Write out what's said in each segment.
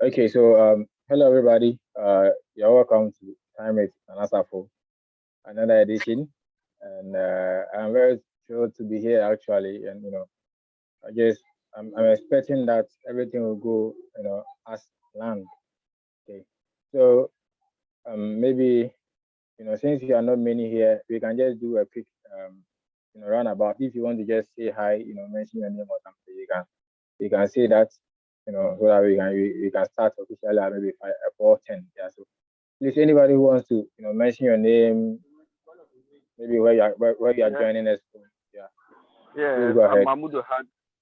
Okay, so hello everybody. You're welcome to Time with Safo, another edition, and I'm very thrilled to be here actually. And I guess I'm expecting that everything will go as planned. Okay, so maybe since you are not many here, we can just do a quick roundabout. If you want to just say hi, mention your name or something, you can say that, so that we can start officially at maybe 4:10. Yeah. So please, anybody who wants to, mention your name, maybe where you are joining us from. Yeah. Yeah. Please go ahead.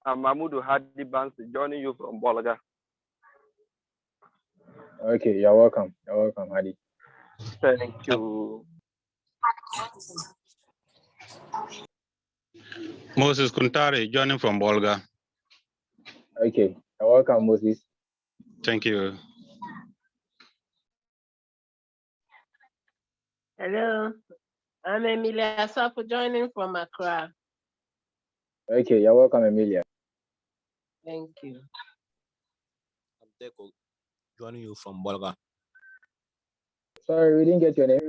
I'm Mahmoud Hadi Bansi, joining you from Bolaga. Okay, you're welcome. You're welcome, Hadi. Thank you. Moses Kuntari, joining from Bolga. Okay, you're welcome, Moses. Thank you. Hello, I'm Emilia Safo, joining from Accra. Okay, you're welcome, Emilia. Thank you. I'm Deco, joining you from Bolga. Sorry, we didn't get your name.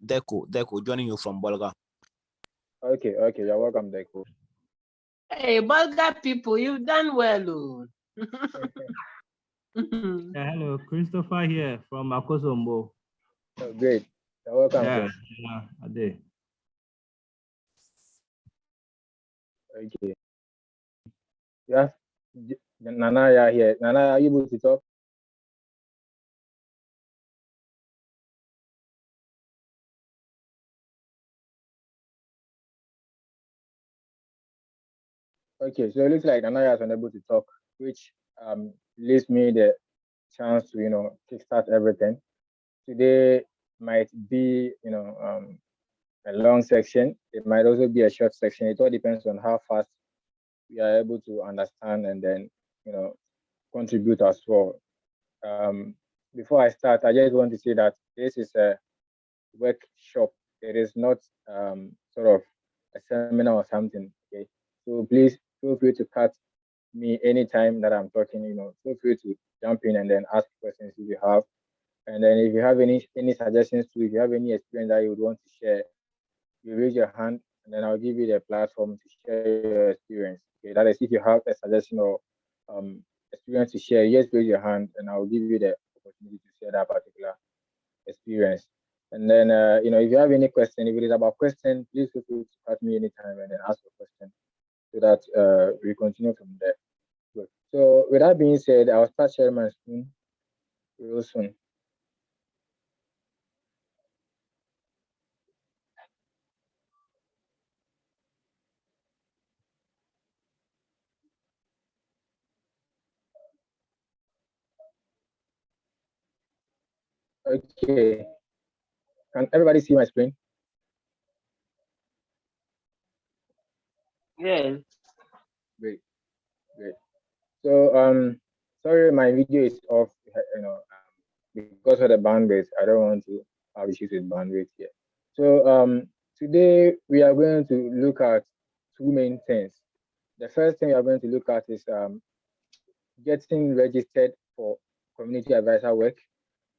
Deco, joining you from Bolga. Okay, you're welcome, Deco. Hey, Bolga people, you've done well. Hello, Christopher here from Akosombo. Oh, great. You're welcome. Yeah, Chris. I did. Okay. Yeah, Nana here. Nana, are you able to talk? Okay, so it looks like Nana is unable to talk, which leaves me the chance to kickstart everything. Today might be a long section. It might also be a short section. It all depends on how fast we are able to understand and then contribute as well. Before I start, I just want to say that this is a workshop. It is not sort of a seminar or something. Okay, so please feel free to cut me anytime that I'm talking. Feel free to jump in and then ask questions if you have. And then if you have any suggestions too, if you have any experience that you would want to share, you raise your hand and then I'll give you the platform to share your experience. Okay, that is if you have a suggestion or experience to share, just raise your hand and I'll give you the opportunity to share that particular experience. And then if you have any question, if it is about question, please feel free to cut me anytime and then ask a question so that we continue from there. Good. So with that being said, I'll start sharing my screen real soon. Okay. Can everybody see my screen? Yes. Great. So sorry my video is off, because of the bandwidth. I don't want to have issues with bandwidth here. So today we are going to look at two main things. The first thing we are going to look at is getting registered for community advisor work.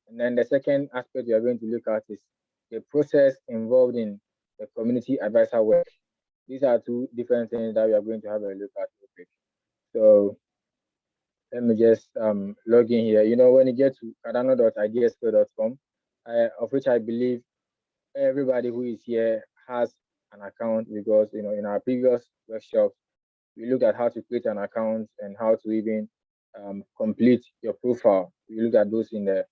And then the second aspect we are going to look at is the process involved in the community advisor work. These are two different things that we are going to have a look at real quick. So let me just log in here. When you get to cardano.ideasco.com, of which I believe everybody who is here has an account, because in our previous workshops we looked at how to create an account and how to even complete your profile. We looked at those in the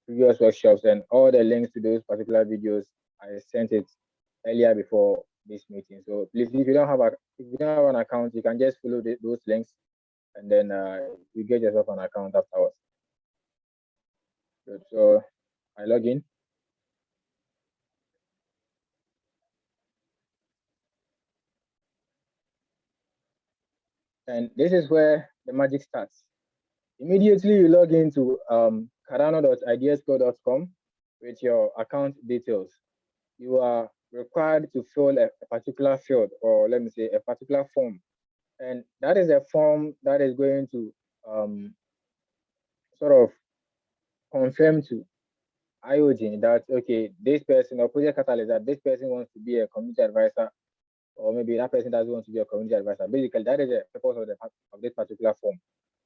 previous workshops, and all the links to those particular videos I sent it earlier before this meeting. So please, if you don't have an account, you can just follow those links and then you get yourself an account afterwards. Good. So I log in. And this is where the magic starts. Immediately you log into cardano.ideasco.com with your account details. You are required to fill a particular field, or let me say a particular form. And that is a form that is going to sort of confirm to IOG that, okay, this person or project catalyst, that this person wants to be a community advisor, or maybe that person doesn't want to be a community advisor. Basically, that is the purpose of this particular form.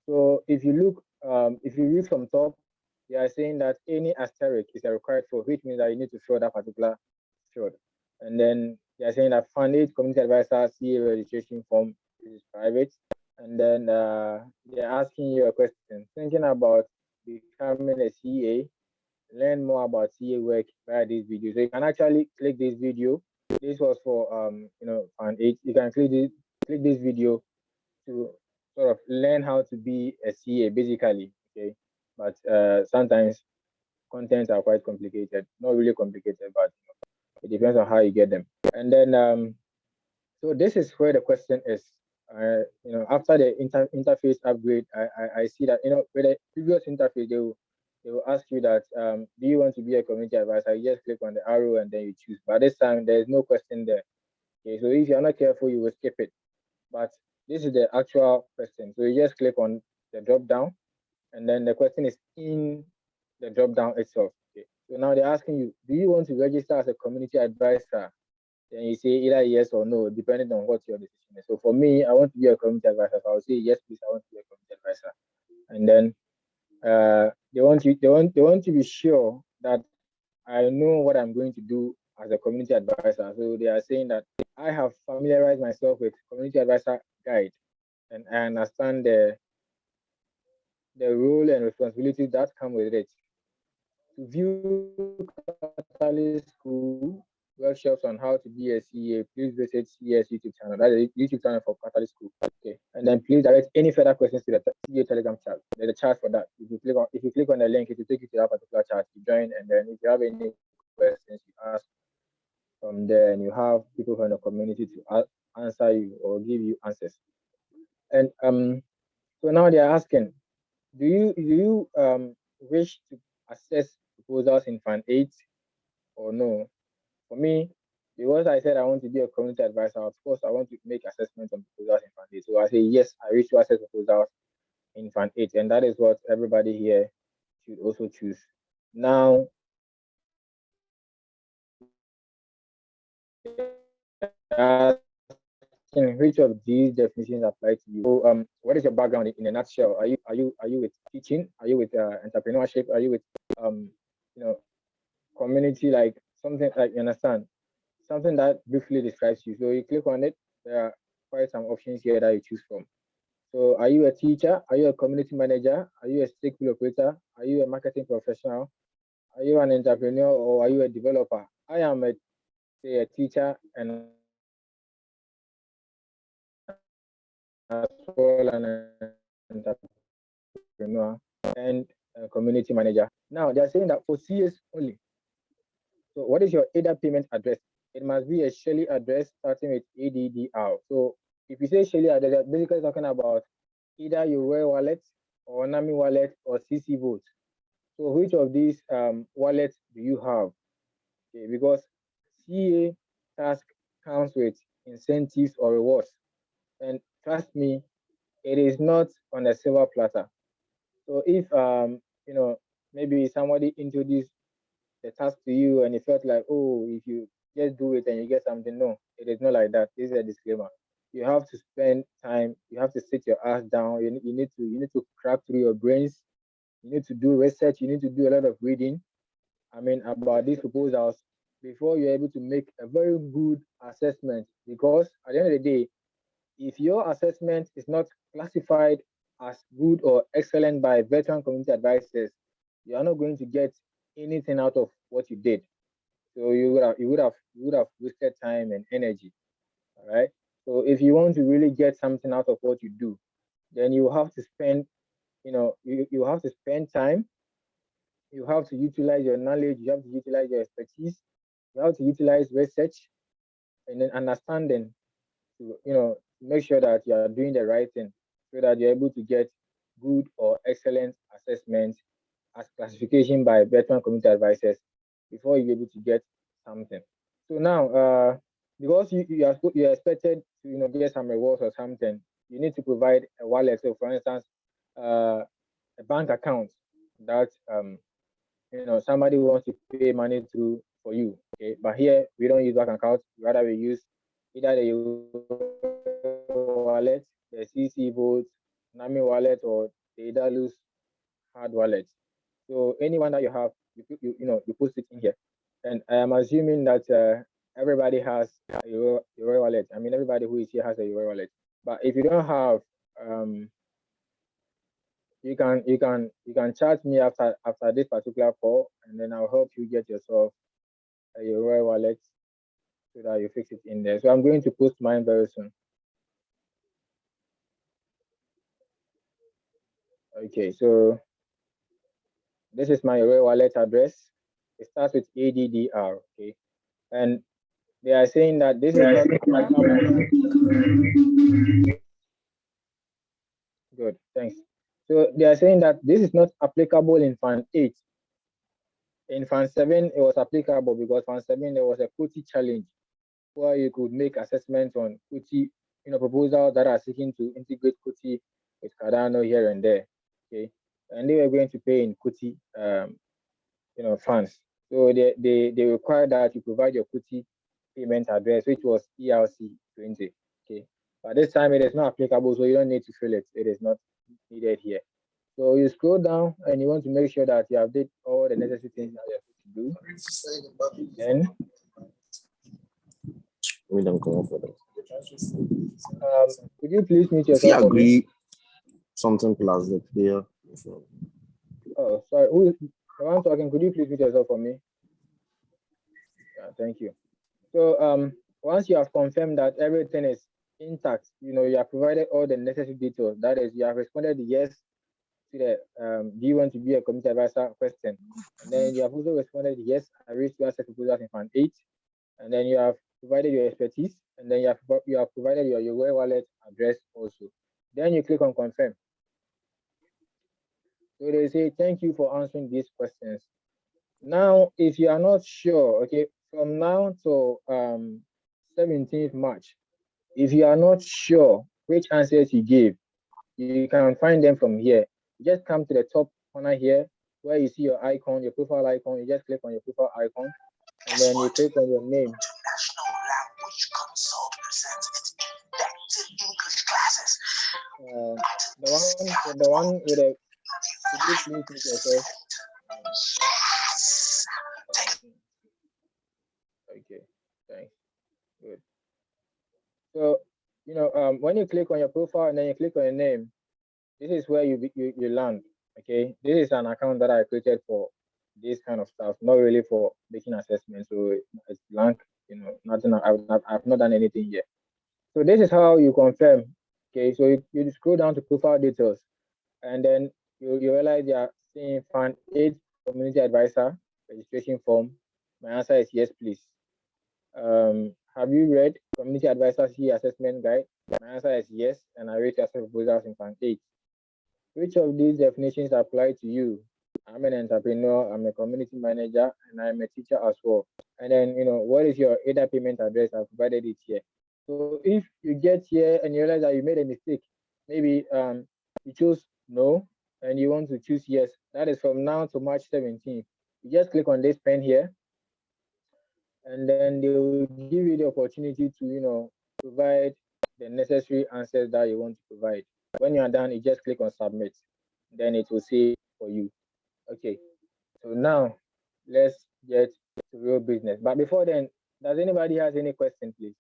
So if you look, if you read from top, they are saying that any asterisk is a required field, which means that you need to fill that particular field. And then they are saying that Fund 8 community advisor CA registration form is private. And then they're asking you a question, thinking about becoming a CA, learn more about CA work via this video. So you can actually click this video. This was for Fund 8. You can click this video to sort of learn how to be a CA basically. Okay. But sometimes contents are quite complicated. Not really complicated, but it depends on how you get them. And then so this is where the question is. After the interface upgrade, I see that with the previous interface they will ask you that do you want to be a community advisor? You just click on the arrow and then you choose. But this time there is no question there. Okay, so if you're not careful, you will skip it. But this is the actual question. So you just click on the drop down, and then the question is in the drop down itself. Okay. So now they're asking you, do you want to register as a community advisor? Then you say either yes or no, depending on what your decision is. So for me, I want to be a community advisor. So I'll say yes, please. I want to be a community advisor. And then they want to be sure that I know what I'm going to do as a community advisor. So they are saying that I have familiarized myself with community advisor guide, and I understand the role and responsibilities that come with it. To view Catalyst School workshops on how to be a CA, please visit CES YouTube channel. That is YouTube channel for Catalyst School. Okay, and then please direct any further questions to the CA Telegram chat. There's a chat for that. If you click on the link, it will take you to that particular chat. You join, and then if you have any questions, you ask from there, and you have people from the community to answer you or give you answers. And so now they are asking, do you wish to assess proposals in Fund 8 or no? For me, because I said I want to be a community advisor, of course I want to make assessments on proposals in Fund 8. So I say yes, I wish to assess proposals in Fund 8, and that is what everybody here should also choose. Now, which of these definitions apply to you? So, what is your background in a nutshell? Are you with teaching? Are you with entrepreneurship? Are you with community, like something like, you understand, something that briefly describes you? So you click on it. There are quite some options here that you choose from. So are you a teacher? Are you a community manager? Are you a stakeholder operator? Are you a marketing professional? Are you an entrepreneur, or are you a developer? I am a teacher and as well an entrepreneur and a community manager. Now they are saying that for CS only. So what is your ADA payment address? It must be a Shelley address starting with ADDR. So if you say Shelley address, they're basically talking about either your Rare wallet or Nami wallet or CC Vote. So which of these wallets do you have? Okay, because CA task comes with incentives or rewards. And trust me, it is not on a silver platter. So if maybe somebody introduced the task to you and it felt like, oh, if you just do it and you get something, no, it is not like that. This is a disclaimer. You have to spend time. You have to sit your ass down. You need to crack through your brains. You need to do research. You need to do a lot of reading. I mean, about these proposals before you're able to make a very good assessment. Because at the end of the day, if your assessment is not classified as good or excellent by veteran community advisors, you are not going to get anything out of what you did. So you would have wasted time and energy. All right. So if you want to really get something out of what you do, then you have to spend, you have to spend time. You have to utilize your knowledge. You have to utilize your expertise. You have to utilize research and then understanding to make sure that you are doing the right thing, so that you're able to get good or excellent assessment as classification by veteran community advisors before you're able to get something. So now, because you're expected to get some rewards or something, you need to provide a wallet. So, for instance, a bank account that somebody wants to pay money through for you. Okay, but here we don't use bank account. Rather, we use either the wallet, the CC Vote, Nami wallet, or the Idalus hard wallet. So anyone that you have, you put it in here. And I am assuming that everybody has a Euro wallet. I mean, everybody who is here has a Euro wallet. But if you don't have, you can chat me after this particular call, and then I'll help you get yourself a Euro wallet so that you fix it in there. So I'm going to post mine very soon. Okay, so this is my Euro wallet address. It starts with ADDR. Okay, and they are saying that this is not good. Thanks. So they are saying that this is not applicable in Fund 8. In Fund 7, it was applicable because Fund 7 there was a Kuti challenge where you could make assessments on Kuti, proposals that are seeking to integrate Kuti with Cardano here and there. Okay, and they were going to pay in Kuti, funds. So they require that you provide your Kuti payment address, which was ERC 20. Okay, but this time it is not applicable, so you don't need to fill it. It is not needed here. So you scroll down and you want to make sure that you have did all the necessary things that you have to do. Then could you please mute If you yourself for me? agree something plus the clear. Oh, sorry. Who is the one talking? Could you please mute yourself for me? Yeah, thank you. So once you have confirmed that everything is intact, you have provided all the necessary details. That is, you have responded yes to the do you want to be a community advisor question, and then you have also responded yes, I wish to accept proposals in Fund 8, and then you have provided your expertise, and then you have provided your wallet address also. Then you click on confirm. So they say thank you for answering these questions. Now, if you are not sure, okay, from now to 17th March, if you are not sure which answers you gave, you can find them from here. You just come to the top corner here where you see your icon, your profile icon. You just click on your profile icon, and then you click on your name. The one with a, could you please mute yourself? Okay, thanks. Good. So, when you click on your profile and then you click on your name, this is where you land. Okay, this is an account that I created for this kind of stuff, not really for making assessments. So it's blank, nothing. I've not done anything yet. So this is how you confirm. Okay, so you scroll down to profile details, and then you realize you are seeing Fund 8 community advisor registration form. My answer is yes, please. Have you read community advisor C assessment guide? My answer is yes, and I rate yourself proposals in Fund 8. Which of these definitions apply to you? I'm an entrepreneur, I'm a community manager, and I'm a teacher as well. And then, what is your ADA payment address? I've provided it here. So if you get here and you realize that you made a mistake, maybe you chose no, and you want to choose yes, that is from now to March 17th. You just click on this pen here, and then they will give you the opportunity to, provide the necessary answers that you want to provide. When you are done, you just click on submit. Then it will say for you. Okay. So now let's get to real business. But before then, does anybody has any question, please?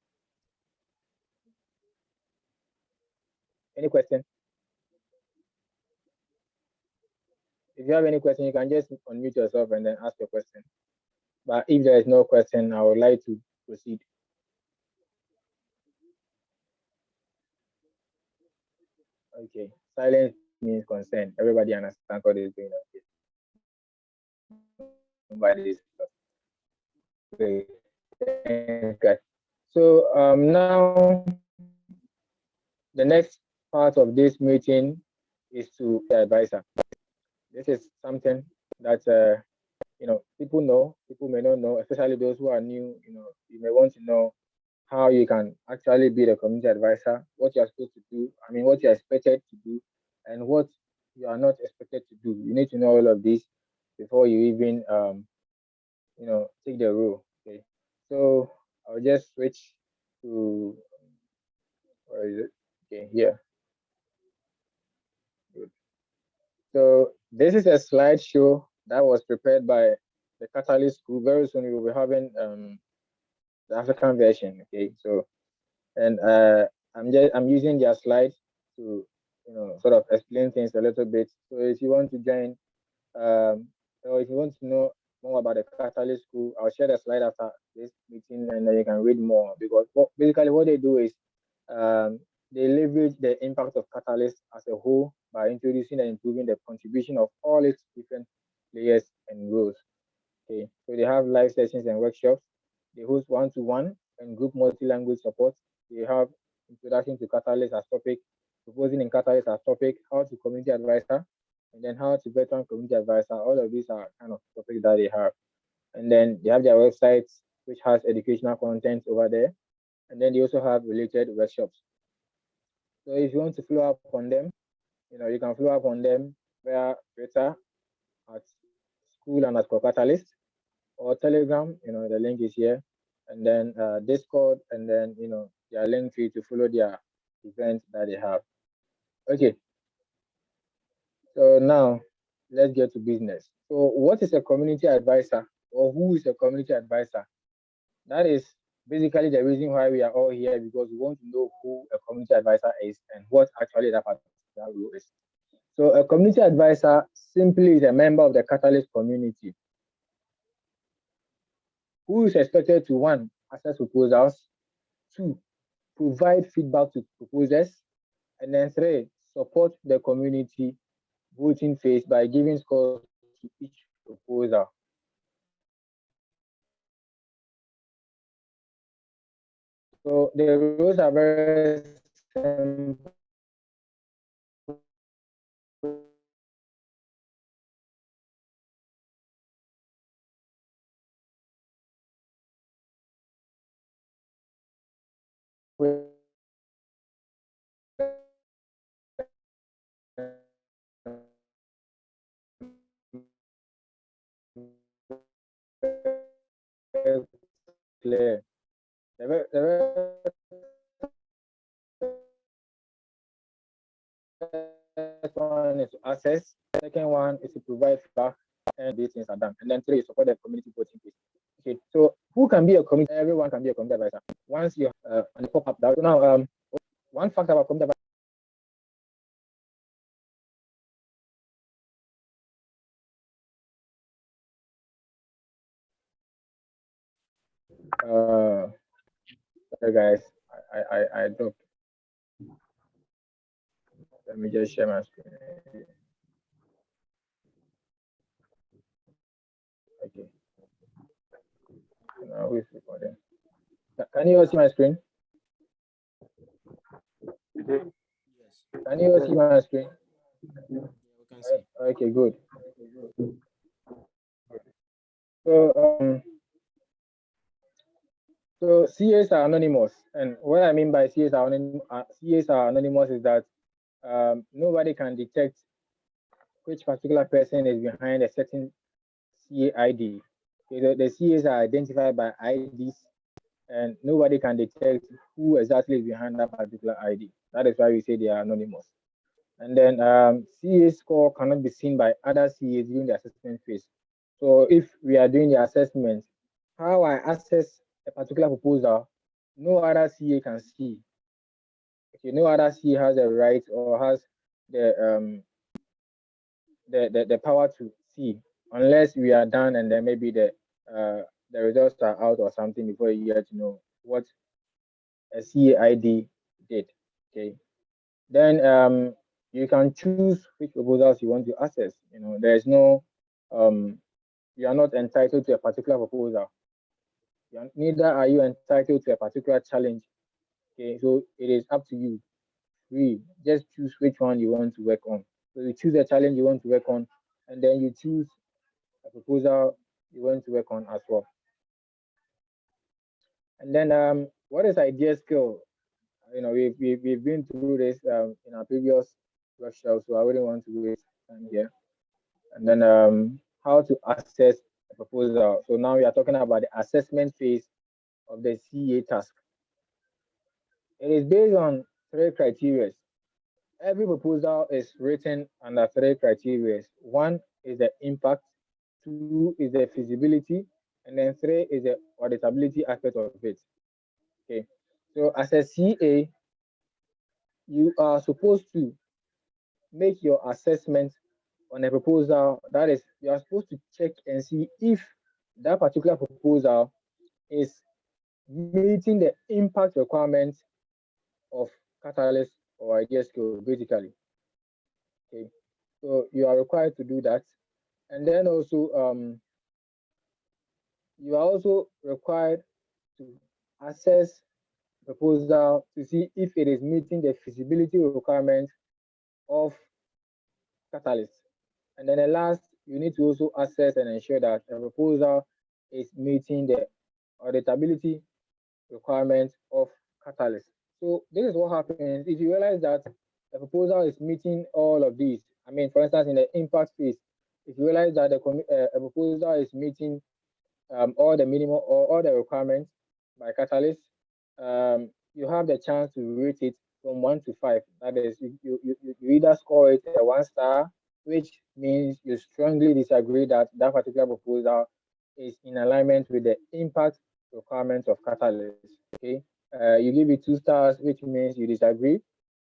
Any question? If you have any question, you can just unmute yourself and then ask your question. But if there is no question, I would like to proceed. Okay. Silence means consent. Everybody understands what is going on here. Nobody's great. So now the next part of this meeting is to the advisor. This is something that people know, people may not know, especially those who are new. You may want to know how you can actually be the community advisor, what you're supposed to do, what you're expected to do, and what you are not expected to do. You need to know all of this before you even, take the role. Okay. So I'll just switch to, where is it? Okay, here. Good. So this is a slideshow that was prepared by the Catalyst School. Very soon we will be having the African version. Okay, so and I'm using their slides to sort of explain things a little bit. So if you want to join, or if you want to know more about the Catalyst School, I'll share the slide after this meeting, and then you can read more. Because basically what they do is they leverage the impact of Catalyst as a whole by introducing and improving the contribution of all its different layers and roles. Okay, so they have live sessions and workshops. They host one-to-one and group multi-language support. They have introduction to Catalyst as topic, proposing in Catalyst as topic, how to community advisor, and then how to veteran community advisor. All of these are kind of topics that they have. And then they have their websites, which has educational content over there. And then they also have related workshops. So if you want to follow up on them, you can follow up on them via Twitter at school_catalyst or Telegram. The link is here, and then Discord, and then their link for you to follow their events that they have. Okay, so now let's get to business. So what is a community advisor, or who is a community advisor? That is basically the reason why we are all here, because we want to know who a community advisor is and what actually that particular role is. So a community advisor simply is a member of the Catalyst community who is expected to, one, assess proposals, two, provide feedback to proposers, and then three, support the community voting phase by giving scores to each proposal. So the rules are very simple. Clear. The first one is to assess, second one is to provide feedback, and these things are done. And then three is support the community voting piece. Okay, so who can be a community? Everyone can be a community advisor. Once you on the pop-up that so now one fact about community sorry guys, I dropped. Let me just share my screen. Okay. Now who's recording? Can you all see my screen? Yes. Can you all see my screen? Yeah, we can see. Okay, good. So so CAs are anonymous, and what I mean by CAs are anonymous is that nobody can detect which particular person is behind a certain CA ID. The CAs are identified by IDs, and nobody can detect who exactly is behind that particular ID. That is why we say they are anonymous. And then CA score cannot be seen by other CAs during the assessment phase. So if we are doing the assessment, how I assess a particular proposal, no other CA can see. Okay, no other CA has a right or has the power to see, unless we are done and then maybe the results are out or something before you get to know what a CAID did. Okay, then you can choose which proposals you want to access. There is no you are not entitled to a particular proposal. Neither are you entitled to a particular challenge. Okay, so it is up to you. Free. Just choose which one you want to work on. So you choose a challenge you want to work on, and then you choose a proposal you want to work on as well. And then what is idea skill? We've been through this in our previous workshop, so I wouldn't want to waste time here. And then how to assess a proposal. So now we are talking about the assessment phase of the CA task. It is based on three criteria. Every proposal is written under three criteria. One is the impact, two is the feasibility, and then three is the auditability aspect of it. Okay. So as a CA, you are supposed to make your assessment on a proposal. That is, you are supposed to check and see if that particular proposal is meeting the impact requirements of catalyst or idea skill, basically. Okay, so you are required to do that, and then also you are also required to assess proposal to see if it is meeting the feasibility requirements of catalyst. And then the last, you need to also assess and ensure that a proposal is meeting the auditability requirements of catalyst. So this is what happens if you realize that the proposal is meeting all of these. I mean, for instance, in the impact phase, if you realize that a proposal is meeting all the minimum or all the requirements by catalyst, you have the chance to rate it from 1 to 5. That is, you either score it a 1 star, which means you strongly disagree that that particular proposal is in alignment with the impact requirements of catalyst. Okay, you give it 2 stars, which means you disagree.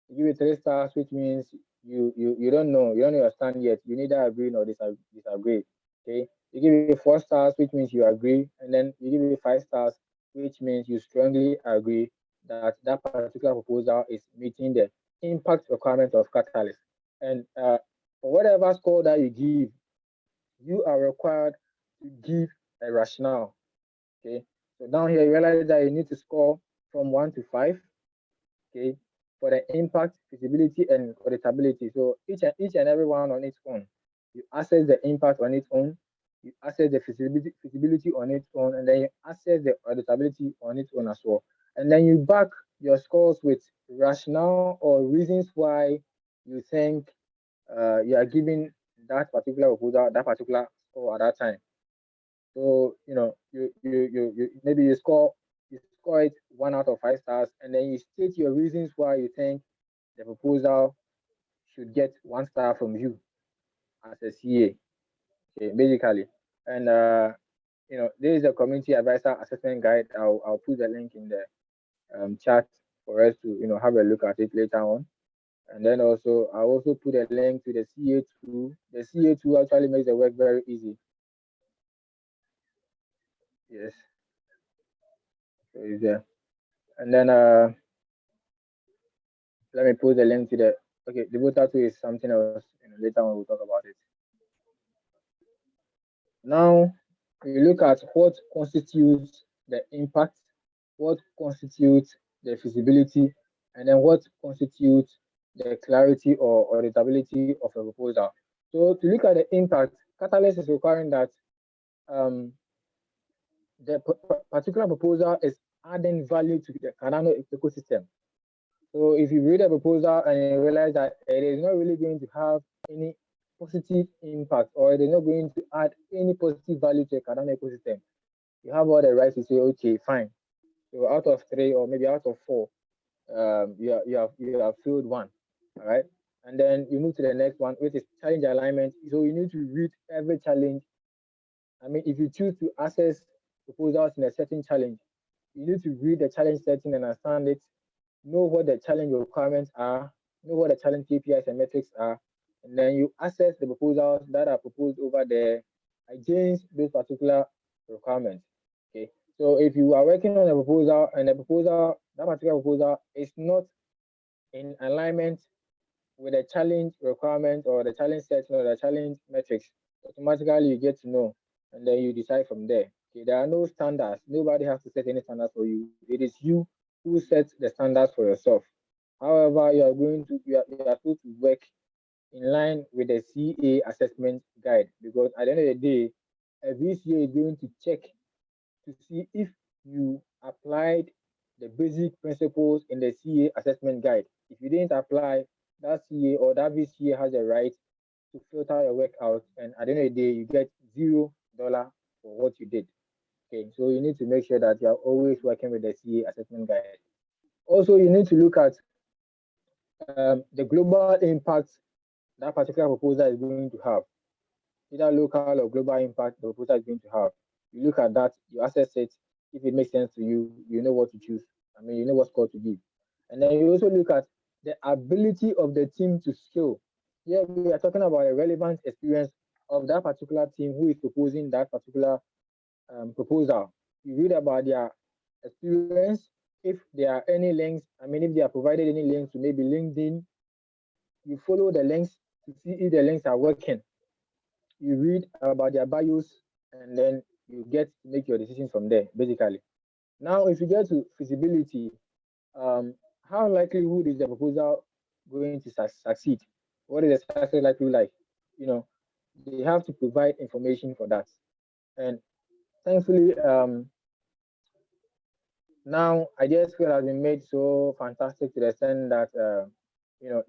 You give it 3 stars, which means you don't know your stand yet. You neither agree nor disagree. Okay, you give it 4 stars, which means you agree, and then you give it 5 stars, which means you strongly agree that that particular proposal is meeting the impact requirement of catalyst. And for whatever score that you give, you are required to give a rationale. Okay, so down here you realize that you need to score from 1 to 5. Okay, for the impact, feasibility, and auditability. So each and every one on its own. You assess the impact on its own, you assess the feasibility on its own, and then you assess the auditability on its own as well. And then you back your scores with rationale or reasons why you think you are giving that particular proposal that particular score at that time. So you maybe you score it 1 out of 5 stars, and then you state your reasons why you think the proposal should get 1 star from you as a CA, okay, basically. And there is a community advisor assessment guide. I'll put the link in the chat for us to have a look at it later on. And then also I'll also put a link to the CA2. The CA2 actually makes the work very easy. Yes. So it's there. And then let me put the link to the the voter 2 is something else. Later on we'll talk about it. Now we look at what constitutes the impact, what constitutes the feasibility, and then what constitutes the clarity or auditability of a proposal. So to look at the impact, Catalyst is requiring that the particular proposal is adding value to the Cardano ecosystem. So if you read a proposal and you realize that it is not really going to have any positive impact, or it is not going to add any positive value to the Cardano ecosystem, you have all the right to say, okay, fine. So out of 3 or maybe out of 4, you have failed 1. All right. And then you move to the next one, which is challenge alignment. So you need to read every challenge. I mean, if you choose to access proposals in a certain challenge, you need to read the challenge setting and understand it, know what the challenge requirements are, know what the challenge KPIs and metrics are, and then you assess the proposals that are proposed over there against those particular requirements. Okay. So if you are working on a proposal and that particular proposal is not in alignment with the challenge requirement or the challenge setting or the challenge metrics, automatically you get to know, and then you decide from there. Okay, there are no standards. Nobody has to set any standards for you. It is you who sets the standards for yourself. However, you are supposed to work in line with the CA assessment guide, because at the end of the day, a VCA is going to check to see if you applied the basic principles in the CA assessment guide. If you didn't apply, that CA or that VCA has a right to filter your work out, and at the end of the day, you get $0 for what you did. Okay, so you need to make sure that you are always working with the CA assessment guide. Also, you need to look at the global impact that particular proposal is going to have, either local or global impact the proposal is going to have. You look at that, you assess it. If it makes sense to you, you know what to choose. I mean, you know what score to give. And then you also look at the ability of the team to scale. Here we are talking about a relevant experience of that particular team who is proposing that particular proposal. You read about their experience, if there are any links, I mean, if they are provided any links to maybe LinkedIn, you follow the links to see if the links are working. You read about their bios, and then you get to make your decisions from there, basically. Now, if you get to feasibility, how likelihood is the proposal going to succeed? What is the success likely like? You know, they have to provide information for that. And thankfully, now I just feel has been made so fantastic to the extent that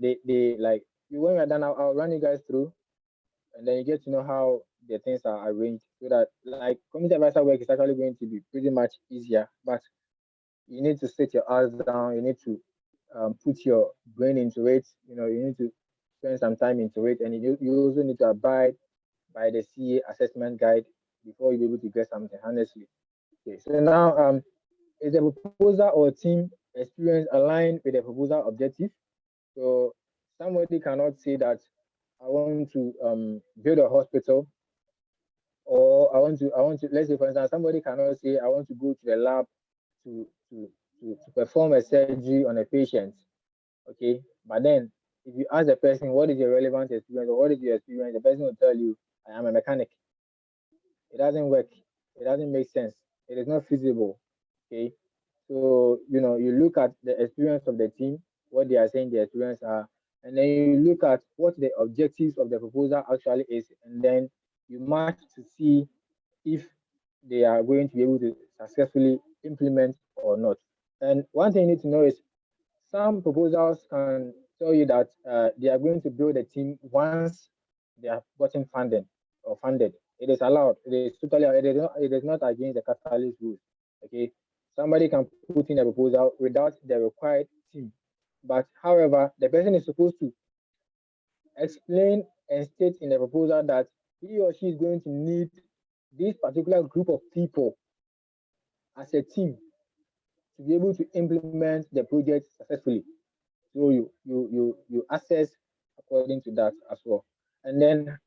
they like you when you're done, I'll run you guys through, and then you get to know how the things are arranged, so that like community advisor work is actually going to be pretty much easier. But you need to sit your ass down, you need to put your brain into it, you need to spend some time into it, and you also need to abide by the CA assessment guide before you be able to get something, honestly. Okay, so now is the proposal or team experience aligned with the proposal objective? So somebody cannot say that I want to build a hospital, or I want to let's say for instance, somebody cannot say I want to go to the lab to to to perform a surgery on a patient. Okay, but then if you ask the person what is your relevant experience or what is your experience, the person will tell you I am a mechanic. It doesn't work. It doesn't make sense. It is not feasible. Okay, so you look at the experience of the team, what they are saying the experience are, and then you look at what the objectives of the proposal actually is, and then you match to see if they are going to be able to successfully implement or not. And one thing you need to know is some proposals can tell you that they are going to build a team once they have gotten funding or funded. It is allowed. It is totally. It is not against the catalyst rules. Okay, somebody can put in a proposal without the required team, but however, the person is supposed to explain and state in the proposal that he or she is going to need this particular group of people as a team to be able to implement the project successfully. So you assess according to that as well. And then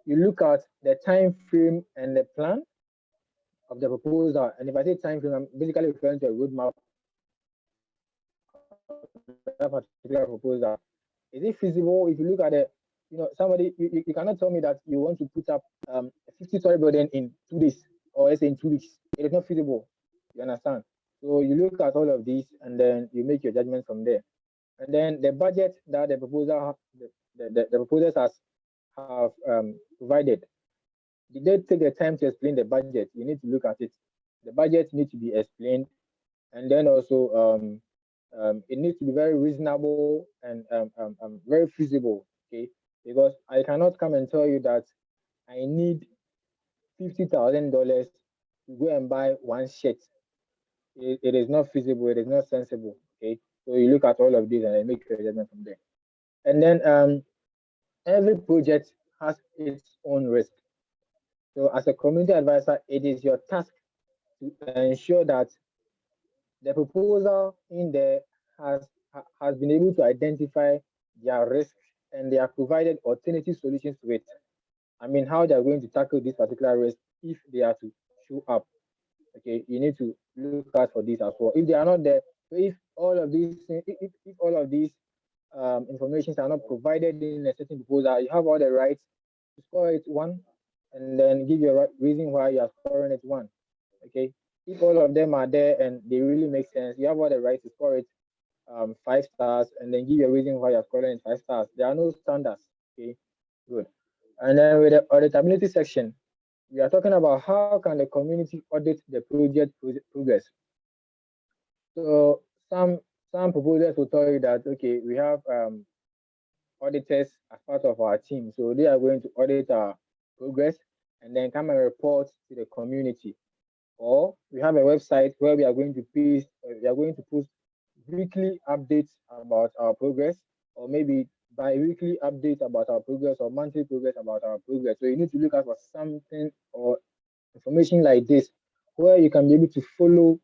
you look at the time frame and the plan of the proposal. And if I say time frame, I'm basically referring to a roadmap of that particular proposal. Is it feasible? If you look at it, somebody you cannot tell me that you want to put up a 50-story building in 2 days, or let's say in 2 weeks. It is not feasible. You understand? So you look at all of these, and then you make your judgment from there. And then the budget that the proposers have provided, did they take the time to explain the budget? You need to look at it. The budget needs to be explained, and then also it needs to be very reasonable and very feasible. Okay, because I cannot come and tell you that I need $50,000 to go and buy one shirt. It is not feasible. It is not sensible. Okay, so you look at all of these and then make your judgment from there. And then every project has its own risk. So as a community advisor, it is your task to ensure that the proposal in there has been able to identify their risks, and they have provided alternative solutions to it. I mean, how they are going to tackle this particular risk if they are to show up. Okay, you need to look out for this as well. If they are not there, so if all of these informations are not provided in a certain proposal, you have all the rights to score it 1, and then give your reason why you are scoring it 1. Okay, if all of them are there and they really make sense, you have all the rights to score it 5 stars, and then give your reason why you're scoring it 5 stars. There are no standards. Okay, good. And then with the auditability section, we are talking about how can the community audit the project progress. So some proposers will tell you that okay, we have auditors as part of our team, so they are going to audit our progress and then come and report to the community. Or we have a website where we are going to post weekly updates about our progress, or maybe bi-weekly updates about our progress, or monthly progress about our progress. So you need to look out for something or information like this where you can be able to follow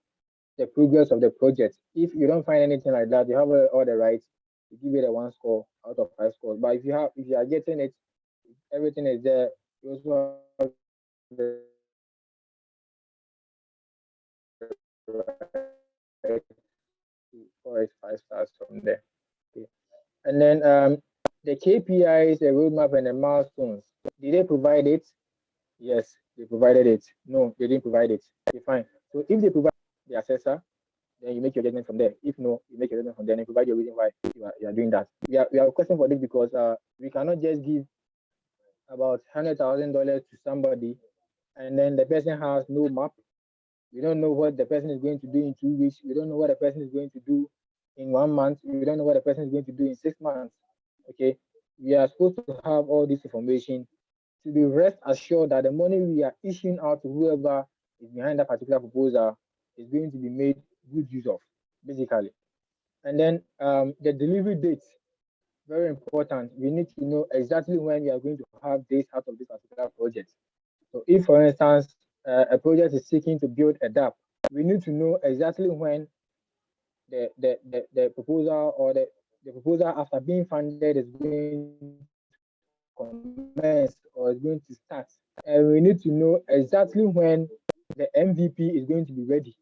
the progress of the project. If you don't find anything like that, you have all the rights to give it a 1 score out of 5 scores. But if you are getting it, everything is there. You also have the right to score it 5 stars from there. Okay. And then the KPIs, the roadmap, and the milestones. Did they provide it? Yes, they provided it. No, they didn't provide it. Okay, fine. So if they provide the assessor, then you make your judgment from there. If no, you make your judgment from there and provide your reason why you are doing that. We are requesting for this because we cannot just give about $100,000 to somebody and then the person has no map. We don't know what the person is going to do in 2 weeks. We don't know what the person is going to do in 1 month. We don't know what the person is going to do in 6 months. Okay, we are supposed to have all this information to be rest assured that the money we are issuing out to whoever is behind that particular proposal is going to be made good use of, basically. And then the delivery date, very important. We need to know exactly when we are going to have this out of this particular project. So if, for instance, a project is seeking to build a DAP, we need to know exactly when the proposal or the proposal after being funded is going to commence or is going to start. And we need to know exactly when the MVP is going to be ready.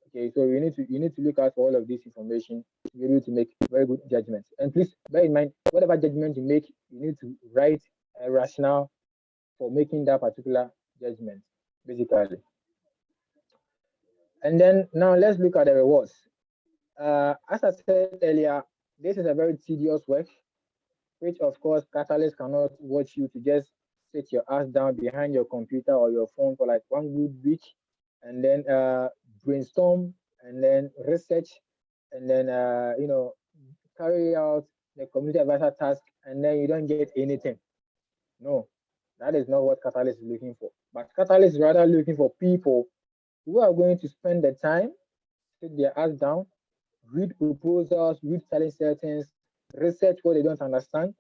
Okay, so you need to look out for all of this information to be able to make very good judgments. And please bear in mind, whatever judgment you make, you need to write a rationale for making that particular judgment, basically. And then now let's look at the rewards. As I said earlier, this is a very tedious work, which of course Catalyst cannot watch you to just sit your ass down behind your computer or your phone for like 1 good week and then brainstorm and then research and then carry out the community advisor task and then you don't get anything. No, that is not what Catalyst is looking for. But Catalyst is rather looking for people who are going to spend the time, sit their ass down, read proposals, read challenge settings, research what they don't understand,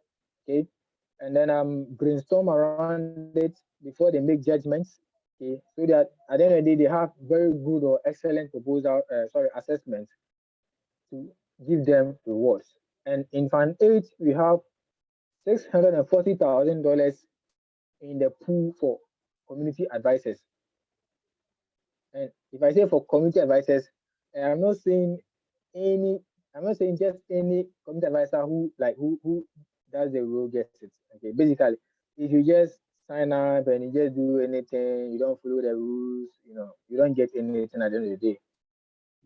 okay, and then brainstorm around it before they make judgments, okay, so that at the end of the day they have very good or excellent assessments to give them rewards. And in Fund 8, we have $640,000 in the pool for community advisors. And if I say for community advisors, I'm not saying any, I'm not saying just any community advisor who does the role gets it. Okay, basically, if you just sign up and you just do anything, you don't follow the rules, you don't get anything at the end of the day.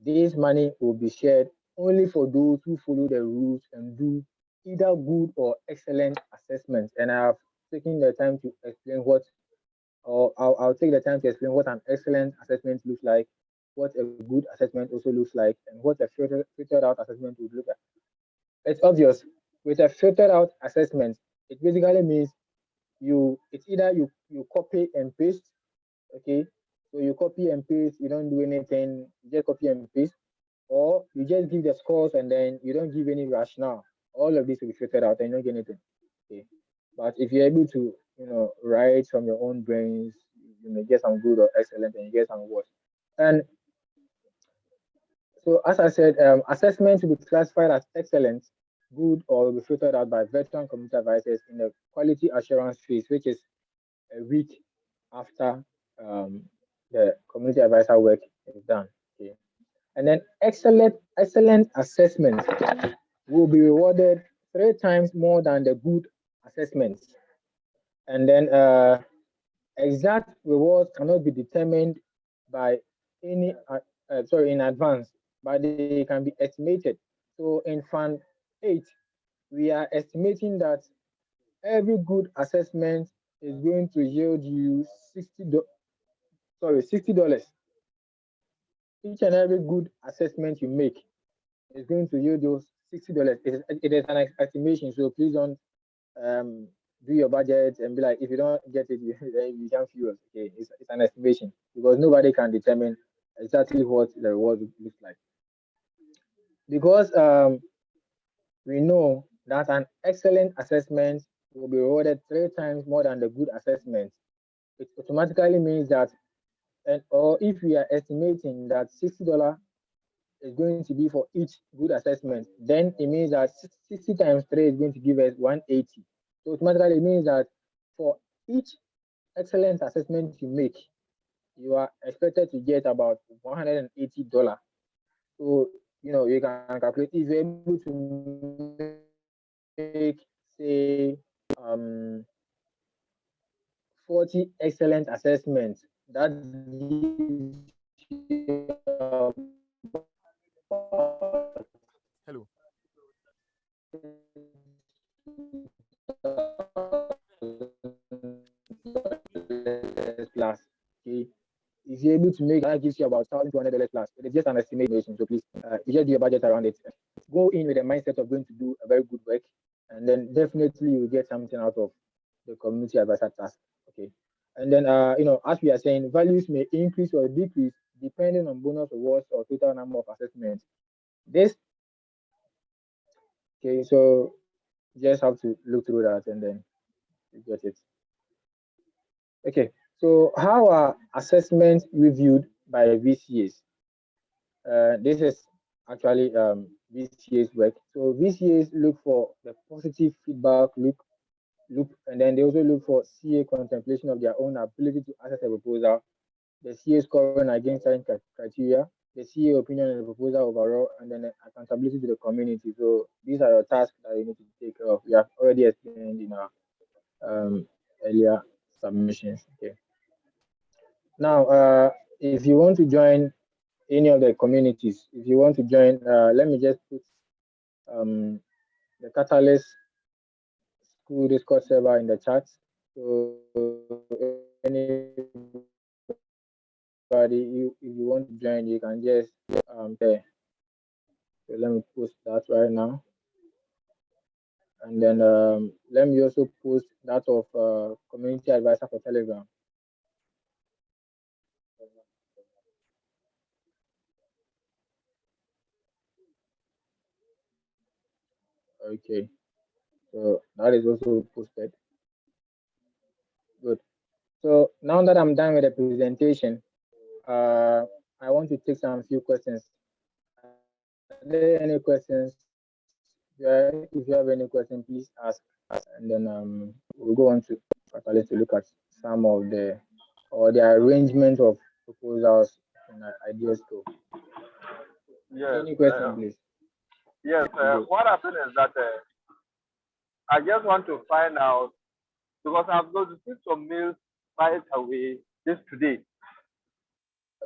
This money will be shared only for those who follow the rules and do either good or excellent assessments. And I have taken the time to explain or I'll take the time to explain what an excellent assessment looks like, what a good assessment also looks like, and what a filtered out assessment would look like. It's obvious. With a filtered out assessment, it basically means it's either you copy and paste, okay? So you copy and paste, you don't do anything, you just copy and paste, or you just give the scores and then you don't give any rationale. All of this will be filtered out and you don't get anything. Okay. But if you're able to, write from your own brains, you may get some good or excellent and you get some worse. And so as I said, assessments will be classified as excellent, good, or will be filtered out by veteran community advisors in the quality assurance phase, which is a week after the community advisor work is done. Okay. And then excellent assessment will be rewarded 3 times more than the good assessments. And then exact rewards cannot be determined by in advance, but they can be estimated. So in Fund 8, we are estimating that every good assessment is going to yield you $60. each and every good assessment you make is going to yield you $60. It is an estimation, so please don't um, do your budget and be like, if you don't get it, you can't feel it. Okay, it's an estimation because nobody can determine exactly what the reward looks like. Because we know that an excellent assessment will be rewarded 3 times more than the good assessment. It automatically means that, and or if we are estimating that $60 is going to be for each good assessment, then it means that 60 times 3 is going to give us 180. So automatically it means that for each excellent assessment you make, you are expected to get about $180. So you can calculate if you're able to make, say, um 40 excellent assessments. That gives you Hello. plus. Okay. If you're able to make that, gives you about $1,200 plus. It is just an estimation, so please, you just do your budget around it. Go in with a mindset of going to do a very good work, and then definitely you will get something out of the community advisor task. Okay. And then, as we are saying, values may increase or decrease depending on bonus awards or total number of assessments. This, okay, so just have to look through that and then you get it. Okay, so how are assessments reviewed by VCAs? This is actually VCA's work. So VCAs look for the positive feedback loop, and then they also look for CA contemplation of their own ability to assess a proposal, the CA scoring against certain criteria, the CA opinion on the proposal overall, and then accountability to the community. So these are your tasks that you need to take care of. We have already explained in our earlier submissions. Okay. Now, if you want to join any of the communities, if you want to join, let me just put the Catalyst School Discord server in the chat. So anybody, if you want to join, you can just there. So let me post that right now. And then let me also post that of community advisor for Telegram. Okay, so that is also posted. Good. So now that I'm done with the presentation, I want to take some few questions. Are there any questions? If you have any question, please ask, and then we'll go on to Catalyst to look at some of the arrangement of proposals and ideas too. Yes. Any question, please? Yes. What happened is that I just want to find out because I'm going to see some mails right away just today,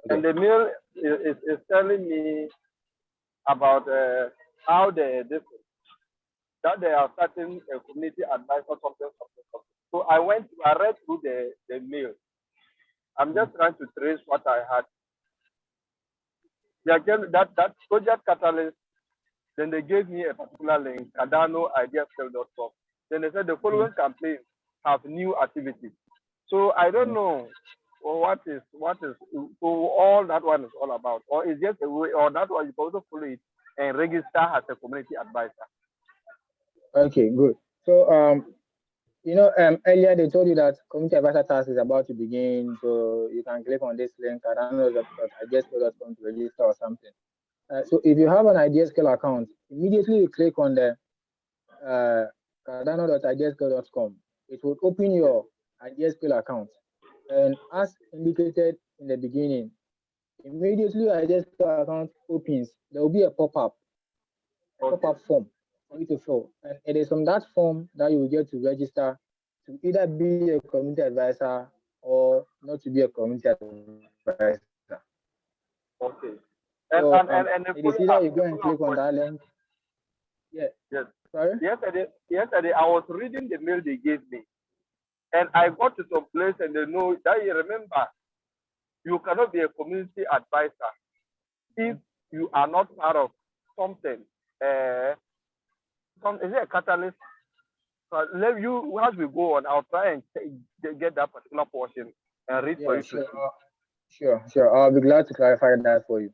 and the mail is telling me about how that they are starting a community advice or something. So I read through the mail. I'm just trying to trace what I had. They gave that project catalyst. Then they gave me a particular link, cardanoideascale.com. Then they said the following campaigns have new activities. So I don't know what is so all that one is all about, or is just a way, or that one you can also follow it and register as a community advisor. Okay, good. So earlier they told you that community advisor task is about to begin, so you can click on this link. I don't know that I guess that's going to register or something. So if you have an IdeaScale account, immediately you click on the cardano.ideascale.com. It will open your IdeaScale account, and as indicated in the beginning, immediately your IdeaScale account opens, there will be a pop-up form for you to fill, and it is from that form that you will get to register to either be a community advisor or not to be a community advisor. Okay. So, it is either you go and click on that link. Yeah. Yes. Sorry? Yesterday I was reading the mail they gave me, and I got to some place and they know that you remember you cannot be a community advisor if you are not part of something, is it a catalyst? So let you, as we go on, I'll try and get that particular portion and read for Yeah, you to see. sure. I'll be glad to clarify that for you.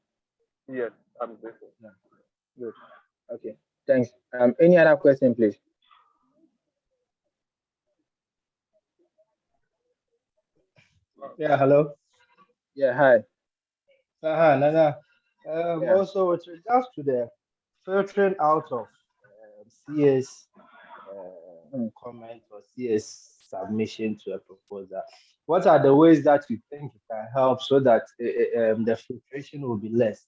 Yes, I'm grateful. Yeah, good. Okay, thanks. Any other question, please? Yeah, hello. Yeah, hi. Nana. Yeah. Also, with regards to the filtering out of CS comment or CS submission to a proposal, what are the ways that you think it can help so that the filtration will be less?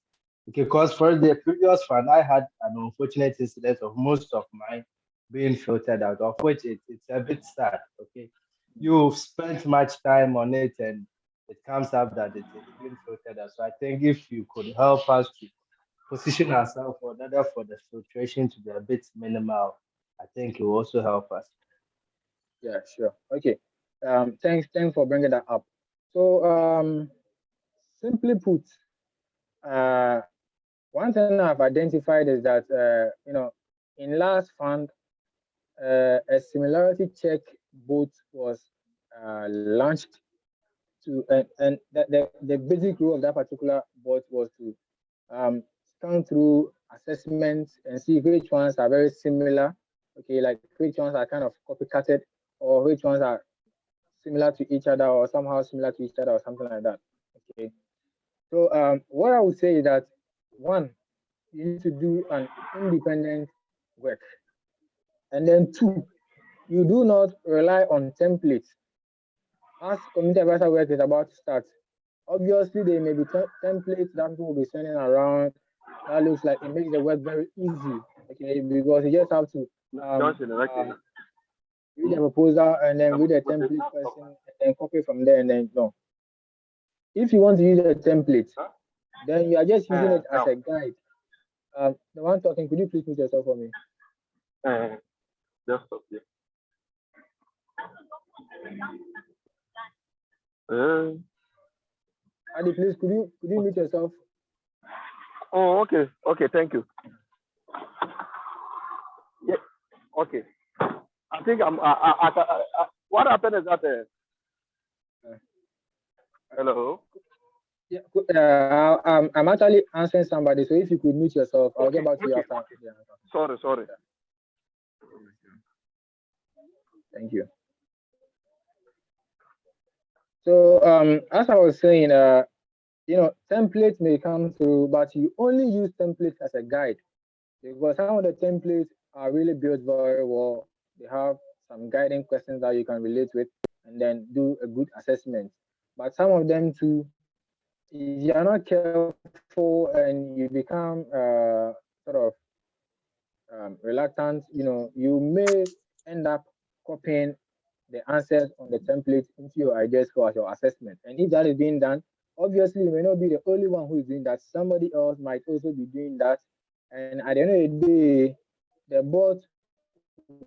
Okay, because for the previous one, I had an unfortunate incident of most of mine being filtered out, of which it's a bit sad. Okay, you've spent much time on it and it comes up that it's been filtered out. So I think if you could help us to position ourselves for another for the filtration to be a bit minimal, I think it will also help us. Yeah, sure. Okay. Thanks for bringing that up. So, simply put, uh, one thing I've identified is that in last fund, a similarity check bot was launched to, and the basic role of that particular bot was to scan through assessments and see which ones are very similar. Okay, like which ones are kind of copycatted, or which ones are similar to each other, or somehow similar to each other, or something like that. Okay. So what I would say is that one, you need to do an independent work, and then two, you do not rely on templates. As community advisor work is about to start, obviously there may be templates that people will be sending around that looks like it makes the work very easy. Okay, because you just have to read the proposal and then read the template person and then copy from there and then no. If you want to use a template, then you are just using it as a guide. The one talking, could you please mute yourself for me? Just stop here. Adi, please, could you mute yourself? Oh, okay. Okay, thank you. Yeah. Okay. I think what happened is that. Hello. Yeah, I'm actually answering somebody, so if you could mute yourself, I'll get back to you after. Okay. Yeah. Sorry. Thank you. So as I was saying, templates may come through, but you only use templates as a guide because some of the templates are really built very well. They have some guiding questions that you can relate with and then do a good assessment. But some of them too, if you're not careful and you become sort of reluctant, you may end up copying the answers on the template into your ideas for your assessment. And if that is being done, obviously you may not be the only one who is doing that. Somebody else might also be doing that. And at the end of the day, the bot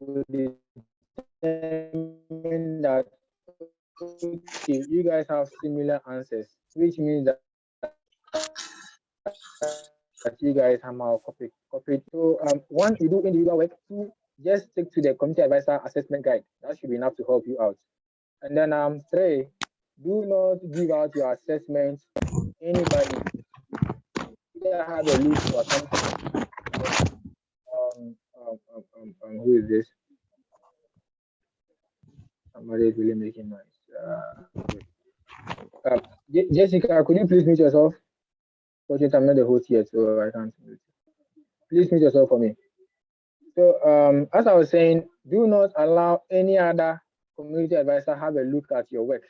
will determine that okay, you guys have similar answers, which means that you guys somehow copy. So one, you do individual work. Two, just stick to the community advisor assessment guide. That should be enough to help you out. And then three, do not give out your assessments anybody. Either have a look or something. Who is this? Somebody is really making noise. Jessica, could you please mute yourself? Because I'm not the host yet, so I can't mute. Please mute yourself for me. So as I was saying, do not allow any other community advisor have a look at your work,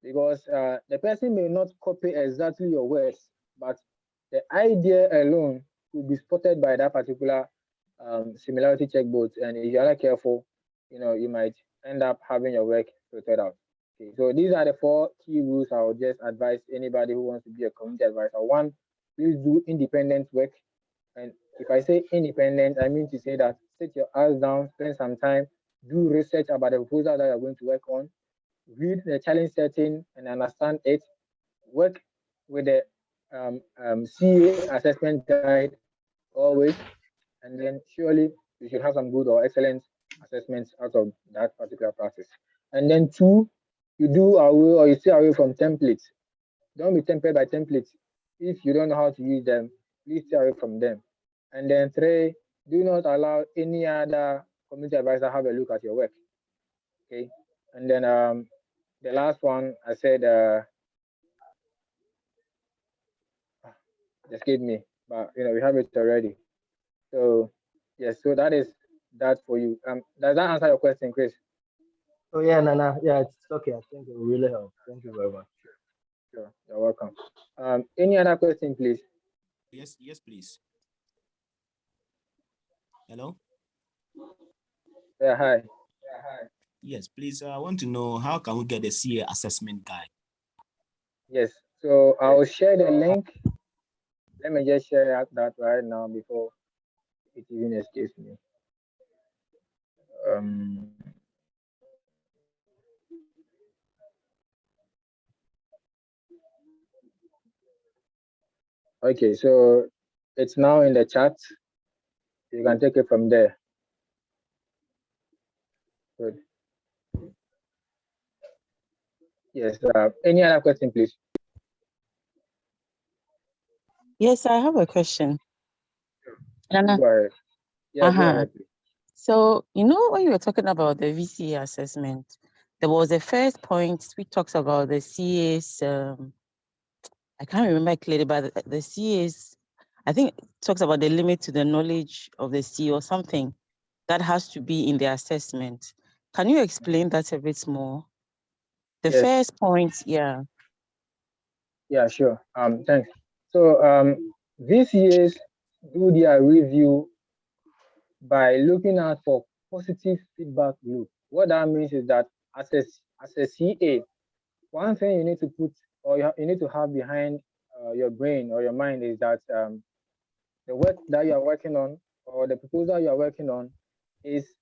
because the person may not copy exactly your words, but the idea alone could be spotted by that particular similarity check bot, and if you're not careful, you might end up having your work filtered out. Okay, so these are the 4 key rules I would just advise anybody who wants to be a community advisor. One, please do independent work. And if I say independent, I mean to say that sit your ass down, spend some time, do research about the proposal that you're going to work on, read the challenge setting and understand it, work with the CA assessment guide always, and then surely you should have some good or excellent assessments out of that particular process. And then two, you do away or you stay away from templates. Don't be tempted by templates. If you don't know how to use them, please stay away from them. And then three, do not allow any other community advisor have a look at your work. Okay. And then the last one I said escaped me, but we have it already. So yes, so that is that for you. Does that answer your question, Chris? Oh yeah, Nana. Yeah, it's okay. I think it will really help. Thank you very much. Sure, you're welcome. Any other question, please? Yes, please. Hello? Yeah, hi. Yes, please. I want to know how can we get the CA assessment guide? Yes, so I'll share the link. Let me just share that right now before it even escapes me. Okay, so it's now in the chat. You can take it from there. Good. Yes. Any other question, please? Yes, I have a question. Nana. Go ahead. Yeah, go ahead, please. So, when you were talking about the VCA assessment, there was a first point we talks about the CA's, I can't remember clearly, but the CA's, I think it talks about the limit to the knowledge of the CA or something that has to be in the assessment. Can you explain that a bit more? The Yes. first point, yeah. Yeah, sure. Thanks. So VCAs do their review by looking out for positive feedback loop. What that means is that as a CA, one thing you need to put or you need to have behind your brain or your mind is that the work that you are working on or the proposal you are working on is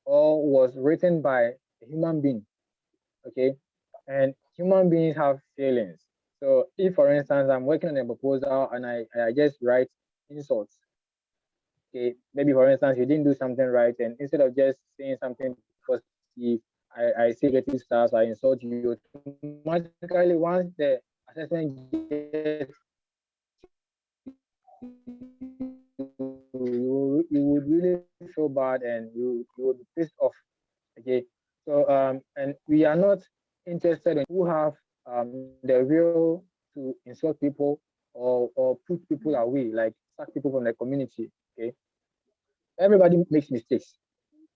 or was written by a human being. Okay, and human beings have feelings. So if, for instance, I'm working on a proposal and I just write insults, okay, maybe for instance you didn't do something right, and instead of just saying something positive, I say negative stuff, I insult you. Automatically, once the assessment gets, you would really feel bad and you would be pissed off. Okay, so and we are not interested in who have the will to insult people or put people away, like sack people from the community. Okay, everybody makes mistakes.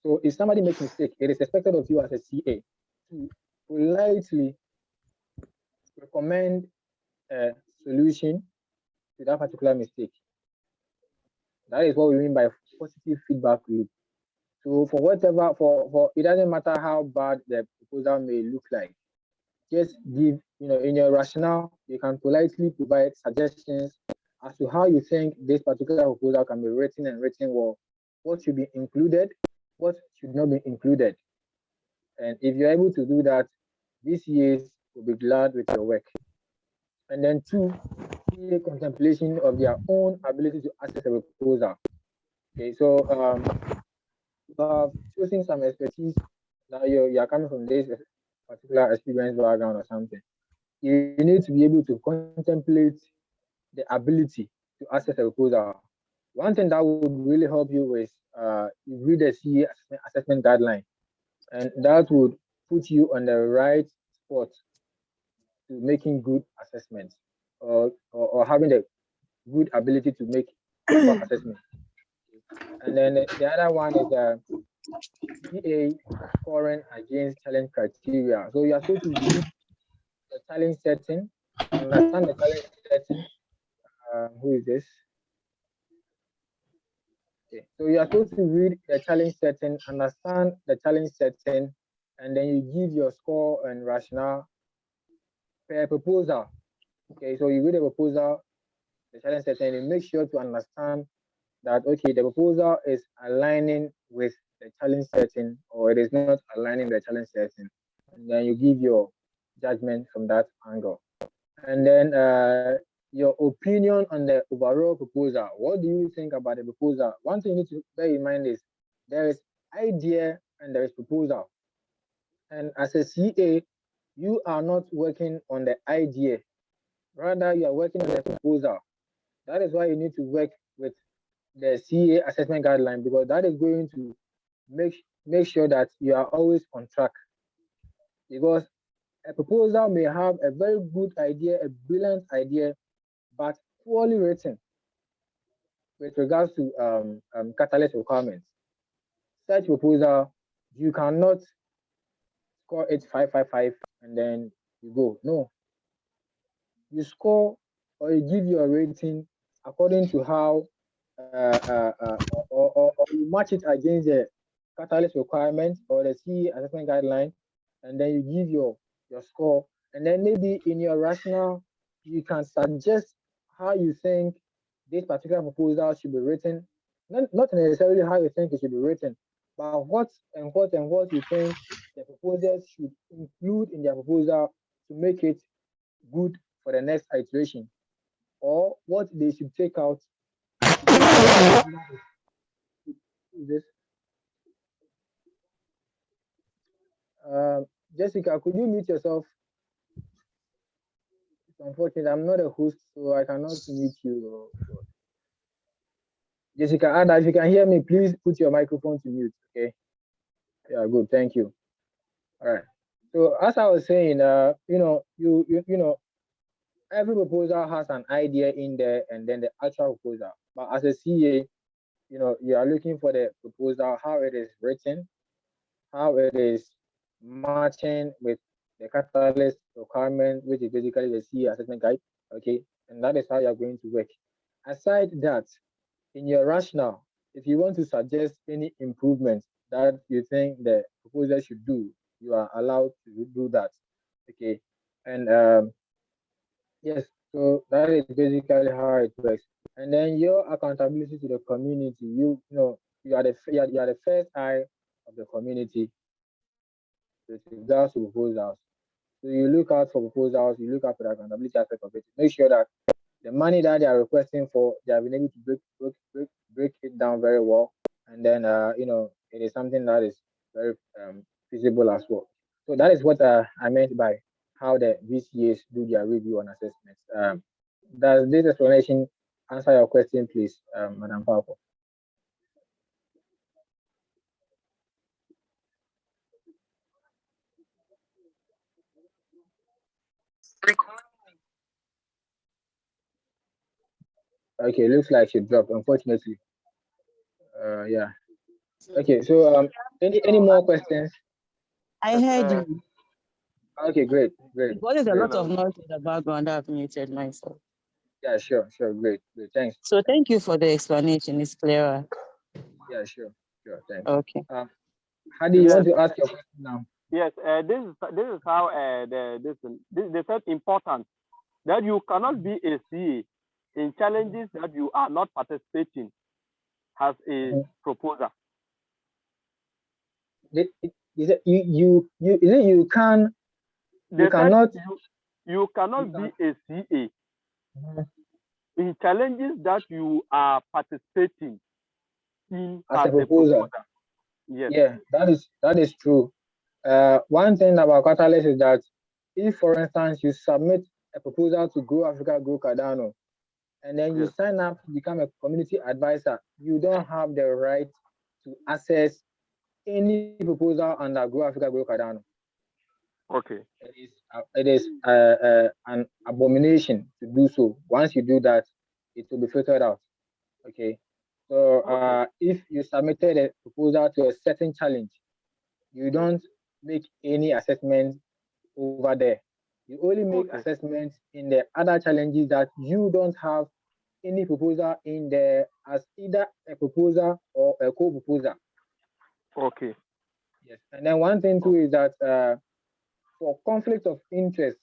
So if somebody makes mistake, it is expected of you as a CA to politely recommend a solution to that particular mistake. That is what we mean by positive feedback loop. So for it doesn't matter how bad the proposal may look like, just give, in your rationale, you can politely provide suggestions as to how you think this particular proposal can be written and written well, what should be included, what should not be included. And if you're able to do that, VCAs will be glad with your work. And then two, the contemplation of their own ability to access a proposal. Okay, so you have choosing some expertise that you're coming from this particular experience background or something. You need to be able to contemplate the ability to access a proposal. One thing that would really help you is you read the CA assessment guideline, and that would put you on the right spot to making good assessments or having the good ability to make proper assessment. And then the other one is CA scoring against challenge criteria. So you are supposed to read the challenge setting, understand the challenge setting. Who is this? Okay. So you are supposed to read the challenge setting, understand the challenge setting, and then you give your score and rationale per proposal. Okay, so you read the proposal, the challenge setting, and make sure to understand that okay, the proposal is aligning with the challenge setting or it is not aligning the challenge setting. And then you give your judgment from that angle. And then your opinion on the overall proposal. What do you think about the proposal? One thing you need to bear in mind is there is idea and there is proposal. And as a CA, you are not working on the idea, rather you are working on the proposal. That is why you need to work with the CA assessment guideline, because that is going to make sure that you are always on track. Because a proposal may have a very good idea, a brilliant idea, but poorly written with regards to catalyst requirements. Such proposal, you cannot score it 555 and then you go. No, you score or you give your rating according to how or you match it against the catalyst requirement or the CE assessment guideline, and then you give your score, and then maybe in your rationale you can suggest how you think this particular proposal should be written, not necessarily how you think it should be written, but what you think the proposers should include in their proposal to make it good for the next iteration, or what they should take out. This Jessica, could you mute yourself? It's unfortunate, I'm not a host, so I cannot mute you. Jessica, Ada, if you can hear me, please put your microphone to mute. Okay. Yeah, good. Thank you. All right. So as I was saying, you know, every proposal has an idea in there, and then the actual proposal. But as a CA, you know, you are looking for the proposal, how it is written, how it is matching with the catalyst requirement, which is basically the CA assessment guide. Okay, and that is how you are going to work. Aside that, in your rationale, if you want to suggest any improvements that you think the proposer should do, you are allowed to do that. Okay, and yes, so that is basically how it works. And then your accountability to the community, you know, you are the first eye of the community with regards to proposals. So you look out for proposals, you look out for the accountability aspect of it. Make sure that the money that they are requesting for, they have been able to break it down very well. And then, you know, it is something that is very feasible as well. So that is what I meant by how the VCAs do their review on assessments. Does this explanation answer your question, please, Madam Falco? Okay, looks like she dropped, unfortunately. Yeah. Okay, so any more questions? I heard you. Okay, great. What is a lot of noise in the background? I've muted myself. Yeah, sure, great, thanks. So thank you for the explanation. It's clearer. Yeah, sure, thanks. Okay. How do you want to ask your question now? Yes, this is how they said important that you cannot be a CA in challenges that you are not participating as a proposer. Is it you cannot be a CA in challenges that you are participating in as a proposer. Yes. Yeah, that is true. One thing about Catalyst is that if, for instance, you submit a proposal to Grow Africa, Grow Cardano, and then you sign up to become a community advisor, you don't have the right to access any proposal under Grow Africa, Grow Cardano. Okay. It is an abomination to do so. Once you do that, it will be filtered out. Okay. So if you submitted a proposal to a certain challenge, you don't make any assessment over there. You only make assessments in the other challenges that you don't have any proposal in there as either a proposer or a co-proposer. Okay. Yes. And then one thing too is that for conflict of interest,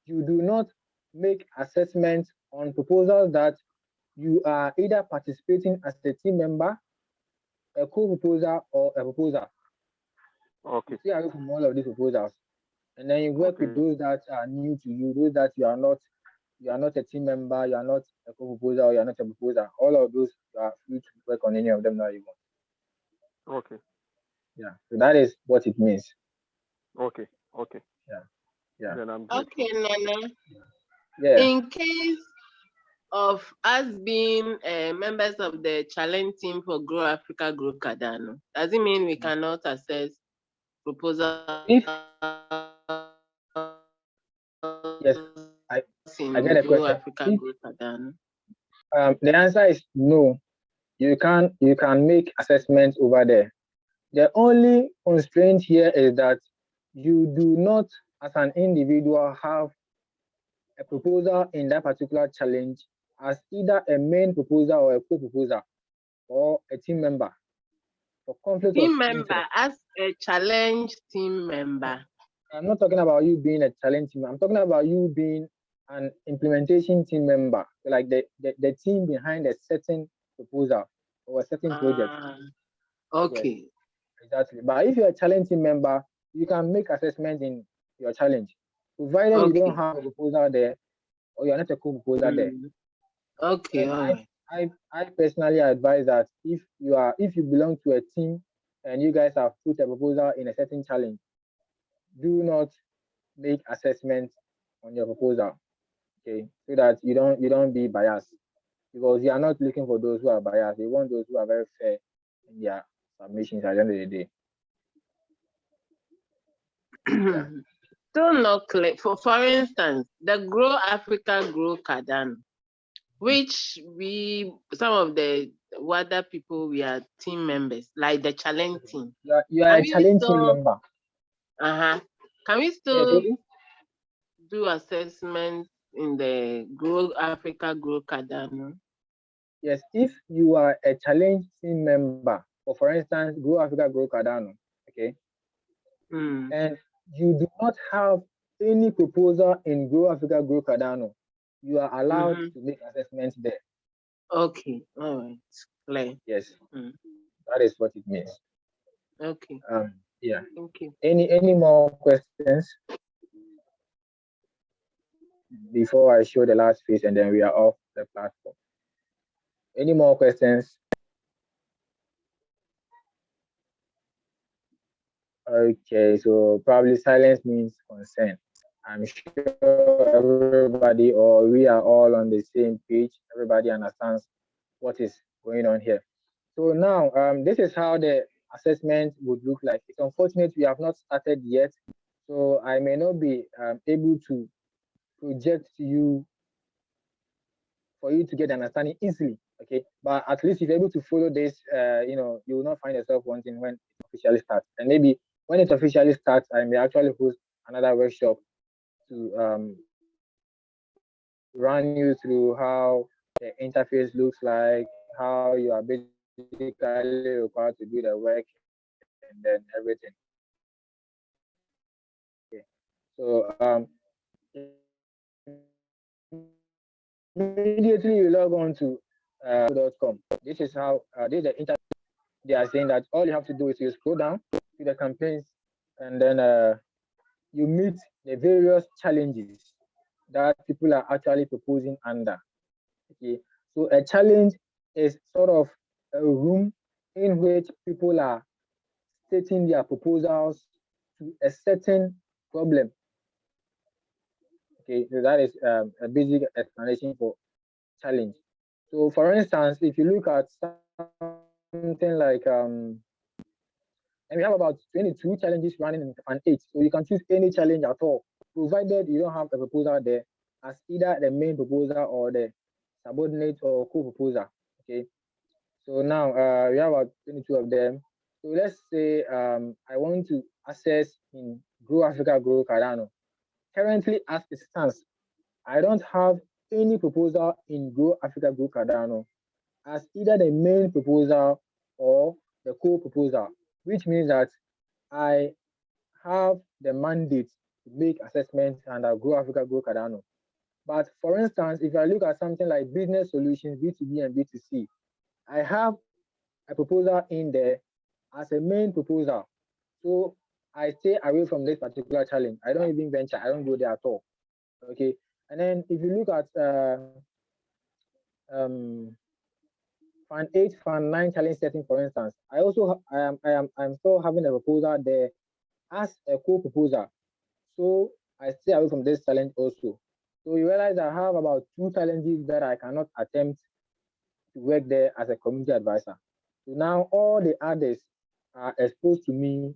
you do not make assessments on proposals that you are either participating as a team member, a co-proposer, or a proposer. Okay. You stay away from all of these proposals, and then you work with those that are new to you, those that you are not you are not a team member, you are not a co-proposer, or you are not a proposer. All of those you are free to work on any of them that you want. Okay. Yeah. So that is what it means. Okay. Okay. Yeah. Yeah. Then I'm good. Okay, Nana. Yeah. In case of us being members of the challenge team for Grow Africa, Grow Cardano, does it mean we cannot access proposals If yes, I get in a Grow question. Africa, If Grow Cardano? the answer is no, you can make assessments over there. The only constraint here is that you do not, as an individual, have a proposer in that particular challenge as either a main proposer or a co-proposer or a team member for conflict of Team member, interest. as a challenge team member. I'm not talking about you being a challenge team. I'm talking about you being an implementation team member, like the team behind a certain proposal or a certain project. Okay. Yes, exactly. But if you're a challenge team member, you can make assessment in your challenge, provided you don't have a proposal there or you're not a co-proposer there. Okay, And all right. I personally advise that if you belong to a team and you guys have put a proposal in a certain challenge, do not make assessments on your proposal, okay, so that you don't be biased, because you are not looking for those who are biased. You want those who are very fair in their submissions at the end of the day. Yeah. Still not clear. For instance, the Grow Africa, Grow Cardano, which some of the WADA people, we are team members, like the challenge team. You are a challenge team member. Can we still do assessments in the Grow Africa, Grow Cardano? Yes, if you are a challenge team member, or for instance, Grow Africa, Grow Cardano, okay, and you do not have any proposal in Grow Africa, Grow Cardano, you are allowed to make assessments there. Okay, all right, clear. Yes, that is what it means. Okay. Yeah. Thank you. Any more questions before I show the last face and then we are off the platform? Any more questions? Okay, so probably silence means consent. I'm sure everybody, or we are all on the same page. Everybody understands what is going on here. So now, this is how the assessment would look like. It's unfortunate we have not started yet, so I may not be able to project to you for you to get an understanding easily. Okay, but at least if you're able to follow this, you will not find yourself wanting when it officially starts. And maybe when it officially starts, I may actually host another workshop to run you through how the interface looks like, how you are basically required to do the work, and then everything. Okay. So immediately you log on to .com. This is how this is the interface. They are saying that all you have to do is you scroll down to the campaigns, and then you meet the various challenges that people are actually proposing under. Okay, so a challenge is sort of a room in which people are stating their proposals to a certain problem. Okay, so that is a basic explanation for challenge. So, for instance, if you look at something like and we have about 22 challenges running in an 8. So you can choose any challenge at all, provided you don't have a proposal there as either the main proposer or the subordinate or co-proposer. Okay. So now we have about 22 of them. So let's say I want to access in Grow Africa, Grow Cardano. Currently, as it stands, I don't have any proposal in Grow Africa, Grow Cardano as either the main proposer or the co-proposer, which means that I have the mandate to make assessments under Grow Africa, Grow Cardano. But for instance, if I look at something like business solutions, B2B and B2C, I have a proposal in there as a main proposer. So I stay away from this particular challenge. I don't even venture, I don't go there at all. Okay. And then if you look at um, Fund 8, Fund 9 challenge setting, for instance, I'm still having a proposal there as a co-proposer. So I stay away from this challenge also. So you realize I have about 2 challenges that I cannot attempt to work there as a community advisor. So now all the others are exposed to me,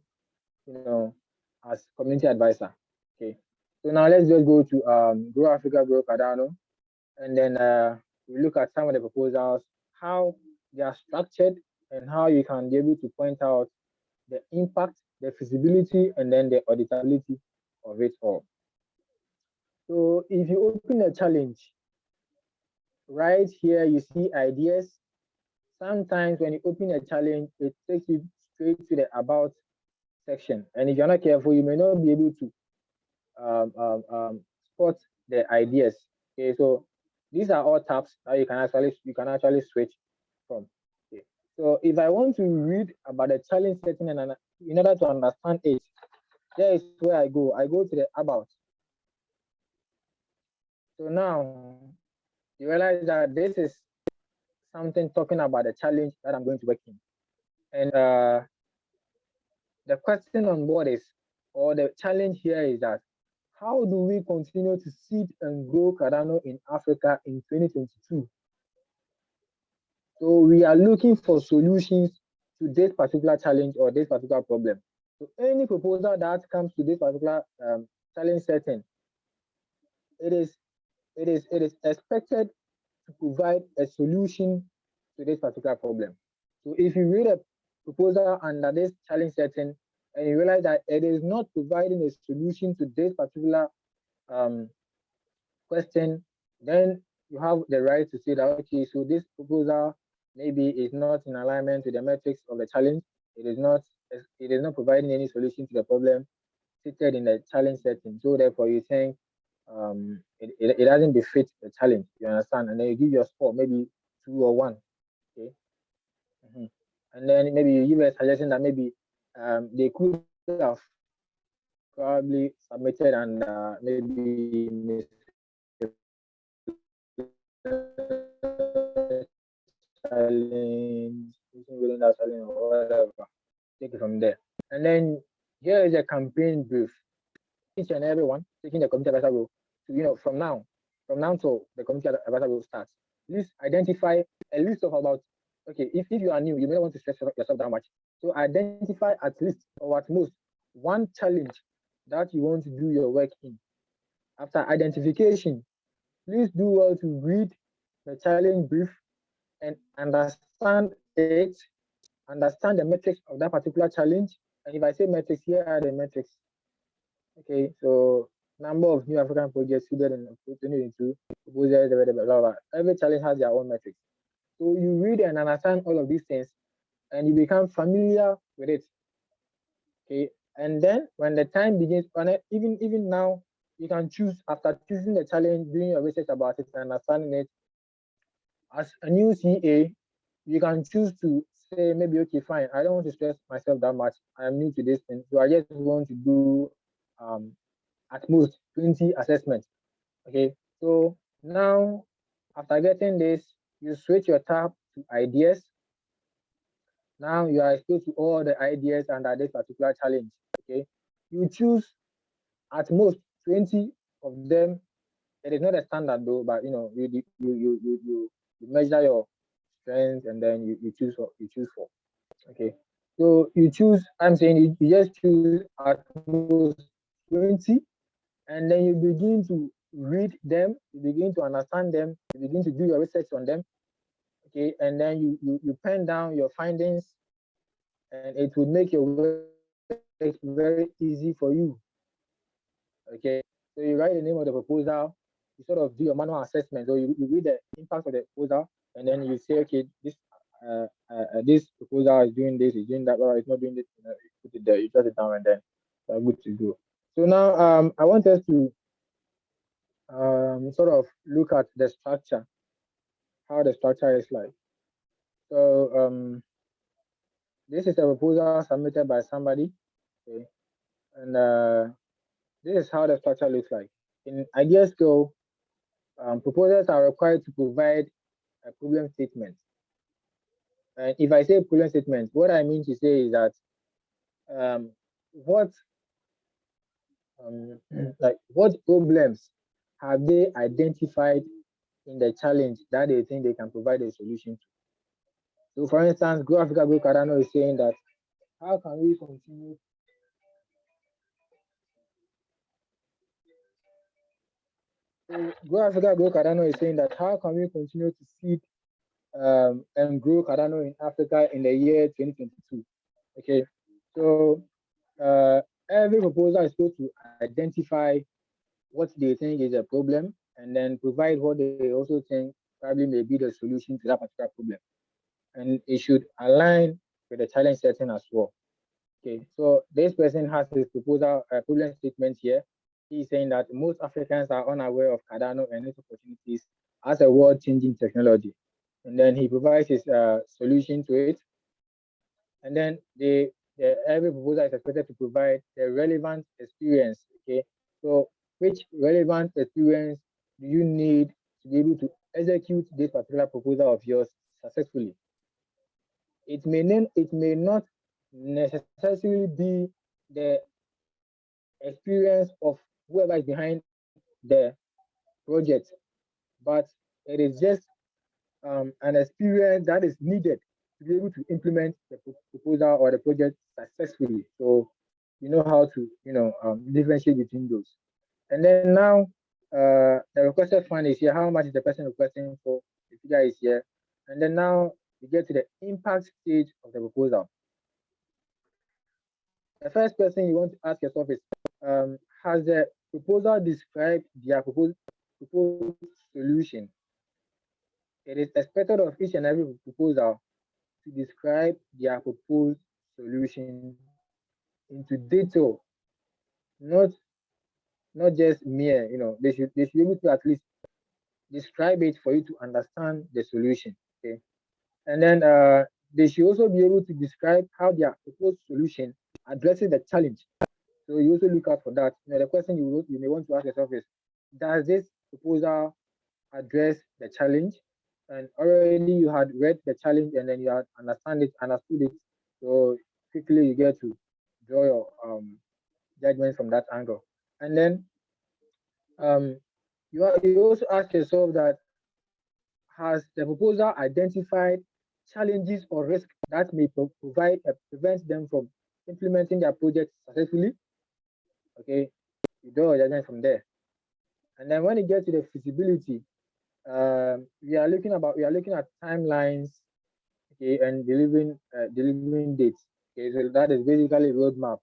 as community advisor. Okay. So now let's just go to Grow Africa, Grow Cardano, and then we look at some of the proposals, how they are structured, and how you can be able to point out the impact, the feasibility, and then the auditability of it all. So if you open a challenge, right here you see ideas. Sometimes when you open a challenge, it takes you straight to the about section. And if you're not careful, you may not be able to spot the ideas. Okay, so these are all tabs that you can actually switch from. Okay. So if I want to read about the challenge setting and in order to understand it, there is where I go. I go to the about. So now you realize that this is something talking about the challenge that I'm going to work in. And the question on board is, or the challenge here is that, how do we continue to seed and grow Cardano in Africa in 2022? So we are looking for solutions to this particular challenge or this particular problem. So any proposal that comes to this particular challenge setting, it is expected to provide a solution to this particular problem. So if you read a proposal under this challenge setting and you realize that it is not providing a solution to this particular question, then you have the right to say that, okay, so this proposal maybe is not in alignment with the metrics of the challenge. It is not providing any solution to the problem stated in the challenge setting. So therefore you think it doesn't befit the challenge, you understand? And then you give your score, maybe 2 or 1. Okay. And then maybe you give a suggestion that maybe they could have probably submitted and maybe challenge, within that challenge or whatever. Take it from there. And then here is a campaign brief. Each and everyone taking the community advisor role to, from now till the community advisor role starts. Please identify a list of about, okay, if you are new, you may not want to stress yourself that much. So identify at least or at most one challenge that you want to do your work in. After identification, please do well to read the challenge brief and understand it, understand the metrics of that particular challenge. And if I say metrics, here are the metrics. Okay, so number of new African projects seeded in 2022, proposals, blah, blah, blah. Every challenge has their own metrics. So you read and understand all of these things and you become familiar with it. Okay, and then when the time begins, even now, you can choose, after choosing the challenge, doing your research about it and understanding it, as a new CA, you can choose to say, maybe, okay, fine, I don't want to stress myself that much. I am new to this thing, so I just want to do at most 20 assessments. Okay, so now after getting this, you switch your tab to ideas. Now you are exposed to all the ideas under this particular challenge. Okay, you choose at most 20 of them. It is not a standard though, but you measure your strength and then you choose for. Okay, so you choose. I'm saying you just choose at most 20, and then you begin to read them, you begin to understand them, you begin to do your research on them. Okay, and then you pen down your findings, and it will make your work very easy for you. Okay, so you write the name of the proposal, you sort of do your manual assessment, so you read the impact of the proposal, and then you say, okay, this proposal is doing this, is doing that, or it's not doing this. You put it there, you jot it down, and then you're good to go. So now I want us to sort of look at the structure, how the structure is like. So this is a proposal submitted by somebody, okay, and this is how the structure looks like. In idea scale, proposers are required to provide a problem statement. And if I say problem statement, what I mean to say is that what like what problems have they identified in the challenge that they think they can provide a solution to? So, for instance, Go Africa Go Cardano is saying that how can we continue? So Go Africa Go Cardano is saying that how can we continue to seed and grow Cardano in Africa in the year 2022? Okay, so every proposal is supposed to identify what they think is a problem and then provide what they also think probably may be the solution to that particular problem. And it should align with the challenge setting as well. Okay, so this person has his proposal problem statement here. He's saying that most Africans are unaware of Cardano and its opportunities as a world-changing technology. And then he provides his solution to it. And then every proposal is expected to provide the relevant experience. Okay, so which relevant experience do you need to be able to execute this particular proposal of yours successfully? It may not necessarily be the experience of whoever is behind the project, but it is just an experience that is needed to be able to implement the proposal or the project successfully. So you know how to differentiate between those. And then now the requested fund is here. How much is the person requesting for? The figure is here. And then now we get to the impact stage of the proposal. The first person you want to ask yourself is, has the proposal described their proposed solution? It is expected of each and every proposal to describe their proposed solution into detail, not just mere, they should be able to at least describe it for you to understand the solution. Okay. And then they should also be able to describe how their proposed solution addresses the challenge. So you also look out for that. The question you may want to ask yourself is, does this proposal address the challenge? And already you had read the challenge and then you had understood it. So quickly you get to draw your judgment from that angle. And then you also ask yourself that, has the proposal identified challenges or risks that may prevent them from implementing their project successfully? Okay, you draw your judgment from there. And then when you get to the feasibility, we are looking at timelines, okay, and delivering dates. Okay, so that is basically a roadmap.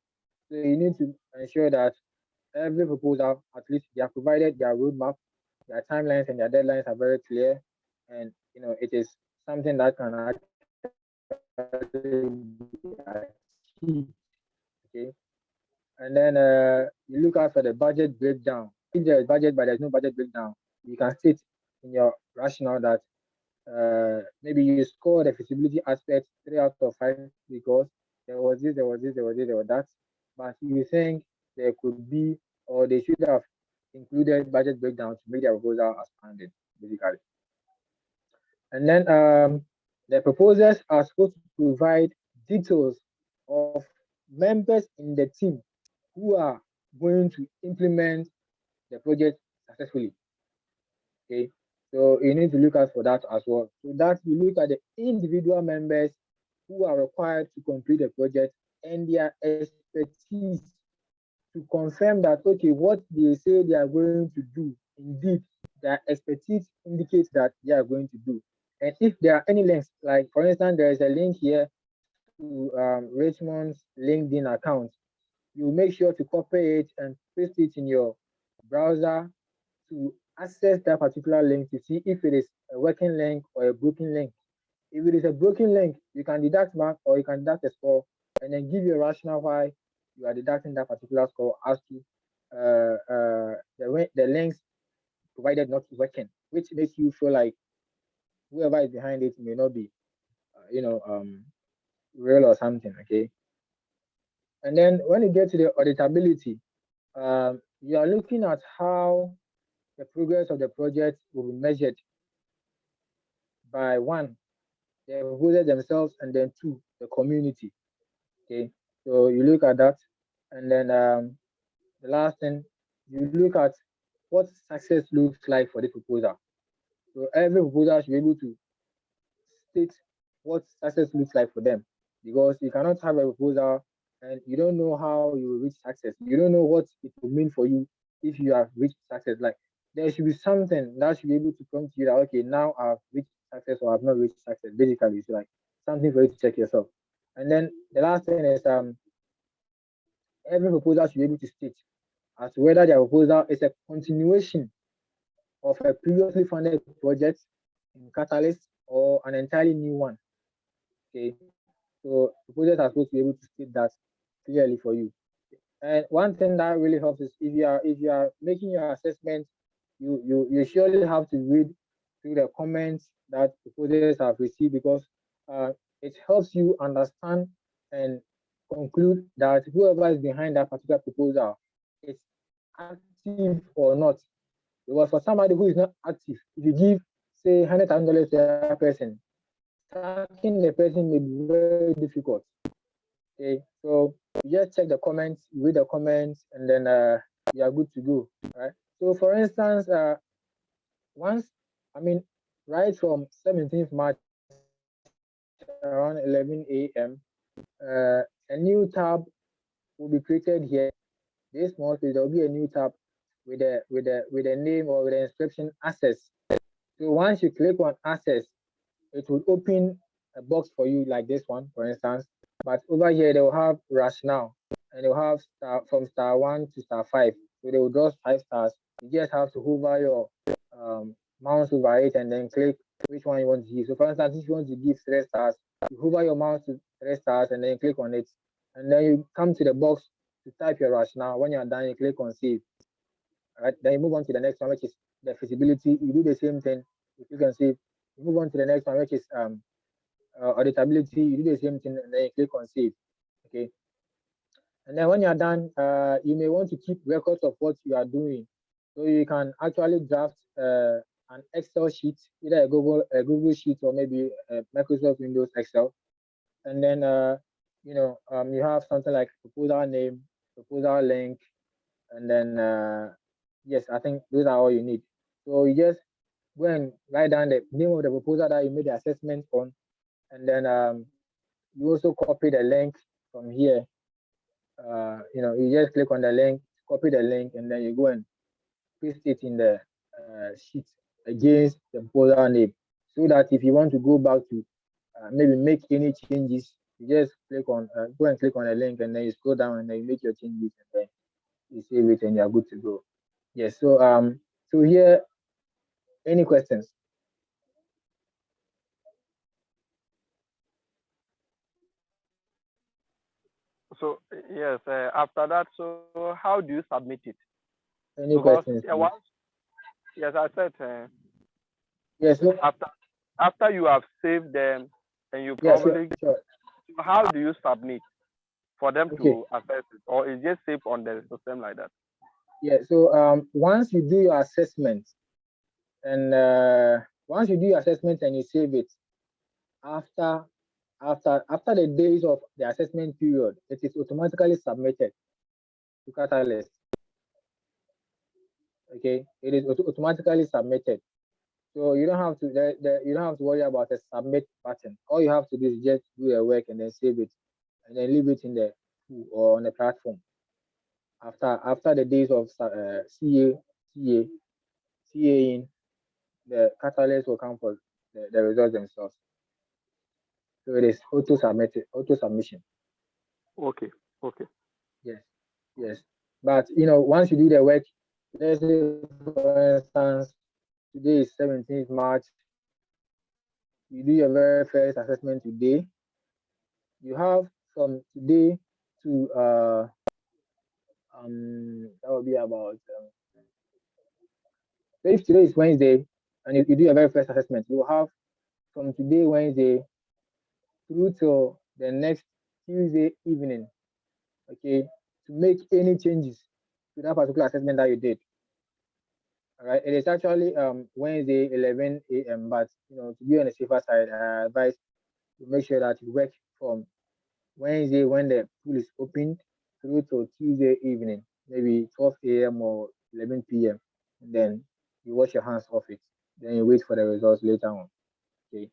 So you need to ensure that every proposal, at least they have provided their roadmap, their timelines and their deadlines are very clear, and it is something that can actually be achieved. Okay, and then you look out for the budget breakdown. If there is budget but there's no budget breakdown, you can state in your rationale that maybe you score the feasibility aspect 3 out of 5 because there was this, there was that, but you think there could be, or they should have included budget breakdown to make their proposal expanded, basically. And then the proposers are supposed to provide details of members in the team who are going to implement the project successfully. Okay, so you need to look out for that as well. So that you look at the individual members who are required to complete the project and their expertise to confirm that, okay, what they say they are going to do, indeed, their expertise indicates that they are going to do. And if there are any links, like for instance, there is a link here to Richmond's LinkedIn account, you make sure to copy it and paste it in your browser to access that particular link to see if it is a working link or a broken link. If it is a broken link, you can deduct mark or you can deduct a score and then give you a rationale why you are deducting that particular score as to the links provided not working, which makes you feel like whoever is behind it may not be, real or something. Okay. And then when you get to the auditability, you are looking at how the progress of the project will be measured by one, the proposers themselves, and then two, the community. Okay, so you look at that, and then the last thing, you look at what success looks like for the proposer. So every proposer should be able to state what success looks like for them, because you cannot have a proposal and you don't know how you will reach success. You don't know what it will mean for you if you have reached success. Like there should be something that should be able to come to you that okay, now I've reached success or I've not reached success. Basically, it's like something for you to check yourself. And then the last thing is every proposal should be able to state as to whether their proposal is a continuation of a previously funded project in Catalyst or an entirely new one. Okay, so proposals are supposed to be able to state that clearly for you. And one thing that really helps is if you are making your assessment, you surely have to read through the comments that proposals have received, because it helps you understand and conclude that whoever is behind that particular proposal is active or not. Because for somebody who is not active, if you give say $100,000 to a person, tracking the person may be very difficult. Okay, so you just check the comments, you read the comments, and then you are good to go, right? So for instance, once I mean, right from 17th March around 11 a.m., a new tab will be created here. This month there will be a new tab with a name or with the inscription access. So once you click on access, it will open a box for you like this one, for instance. But over here, they will have rationale, and they'll have from star 1 to star 5. So they will draw 5 stars. You just have to hover your mouse over it and then click which one you want to give. So for instance, if you want to give 3 stars, you hover your mouse to 3 stars and then click on it. And then you come to the box to type your rationale. When you're done, you click on save. All right, then you move on to the next one, which is the feasibility. You do the same thing. You click on save. You move on to the next one, which is auditability. You do the same thing and then you click on save. Okay. And then when you're done, you may want to keep records of what you are doing. So you can actually draft an Excel sheet, either a Google sheet or maybe a Microsoft Windows Excel. And then you have something like proposal name, proposal link, and then yes, I think those are all you need. So you just go and write down the name of the proposal that you made the assessment on, and then you also copy the link from here. You just click on the link, copy the link, and then you go and paste it in the sheet against the proposal name, so that if you want to go back to maybe make any changes, you just go and click on the link, and then you scroll down and then you make your changes, and then you save it and you're good to go. Yes. So here, any questions? So yes, after that, so how do you submit it? Any Because questions? yes, I said Yes. Look, after you have saved them, and you yeah, probably sure. how do you submit for them Okay. to access it, or is just saved on the system like that? Yeah. So once you do your assessment, and you save it, after the days of the assessment period, it is automatically submitted to Catalyst. Okay, it is automatically submitted. So you don't have to you don't have to worry about a submit button. All you have to do is just do your work and then save it, and then leave it in the tool or on the platform. After the days of CA in, the Catalyst will come for the results themselves. So it is auto submission. Okay. Yes, yes. But once you do the work, let's say for instance, today is 17th March. You do your very first assessment today. You have from today to that will be about so if today is Wednesday and you do your very first assessment, you will have from today Wednesday through till the next Tuesday evening, okay, to make any changes to that particular assessment that you did. All right, it is actually Wednesday 11 a.m. But to be on the safer side, I advise to make sure that you work from Wednesday when the pool is opened through to Tuesday evening, maybe 12 a.m. or 11 p.m. And then you wash your hands off it. Then you wait for the results later on. Okay,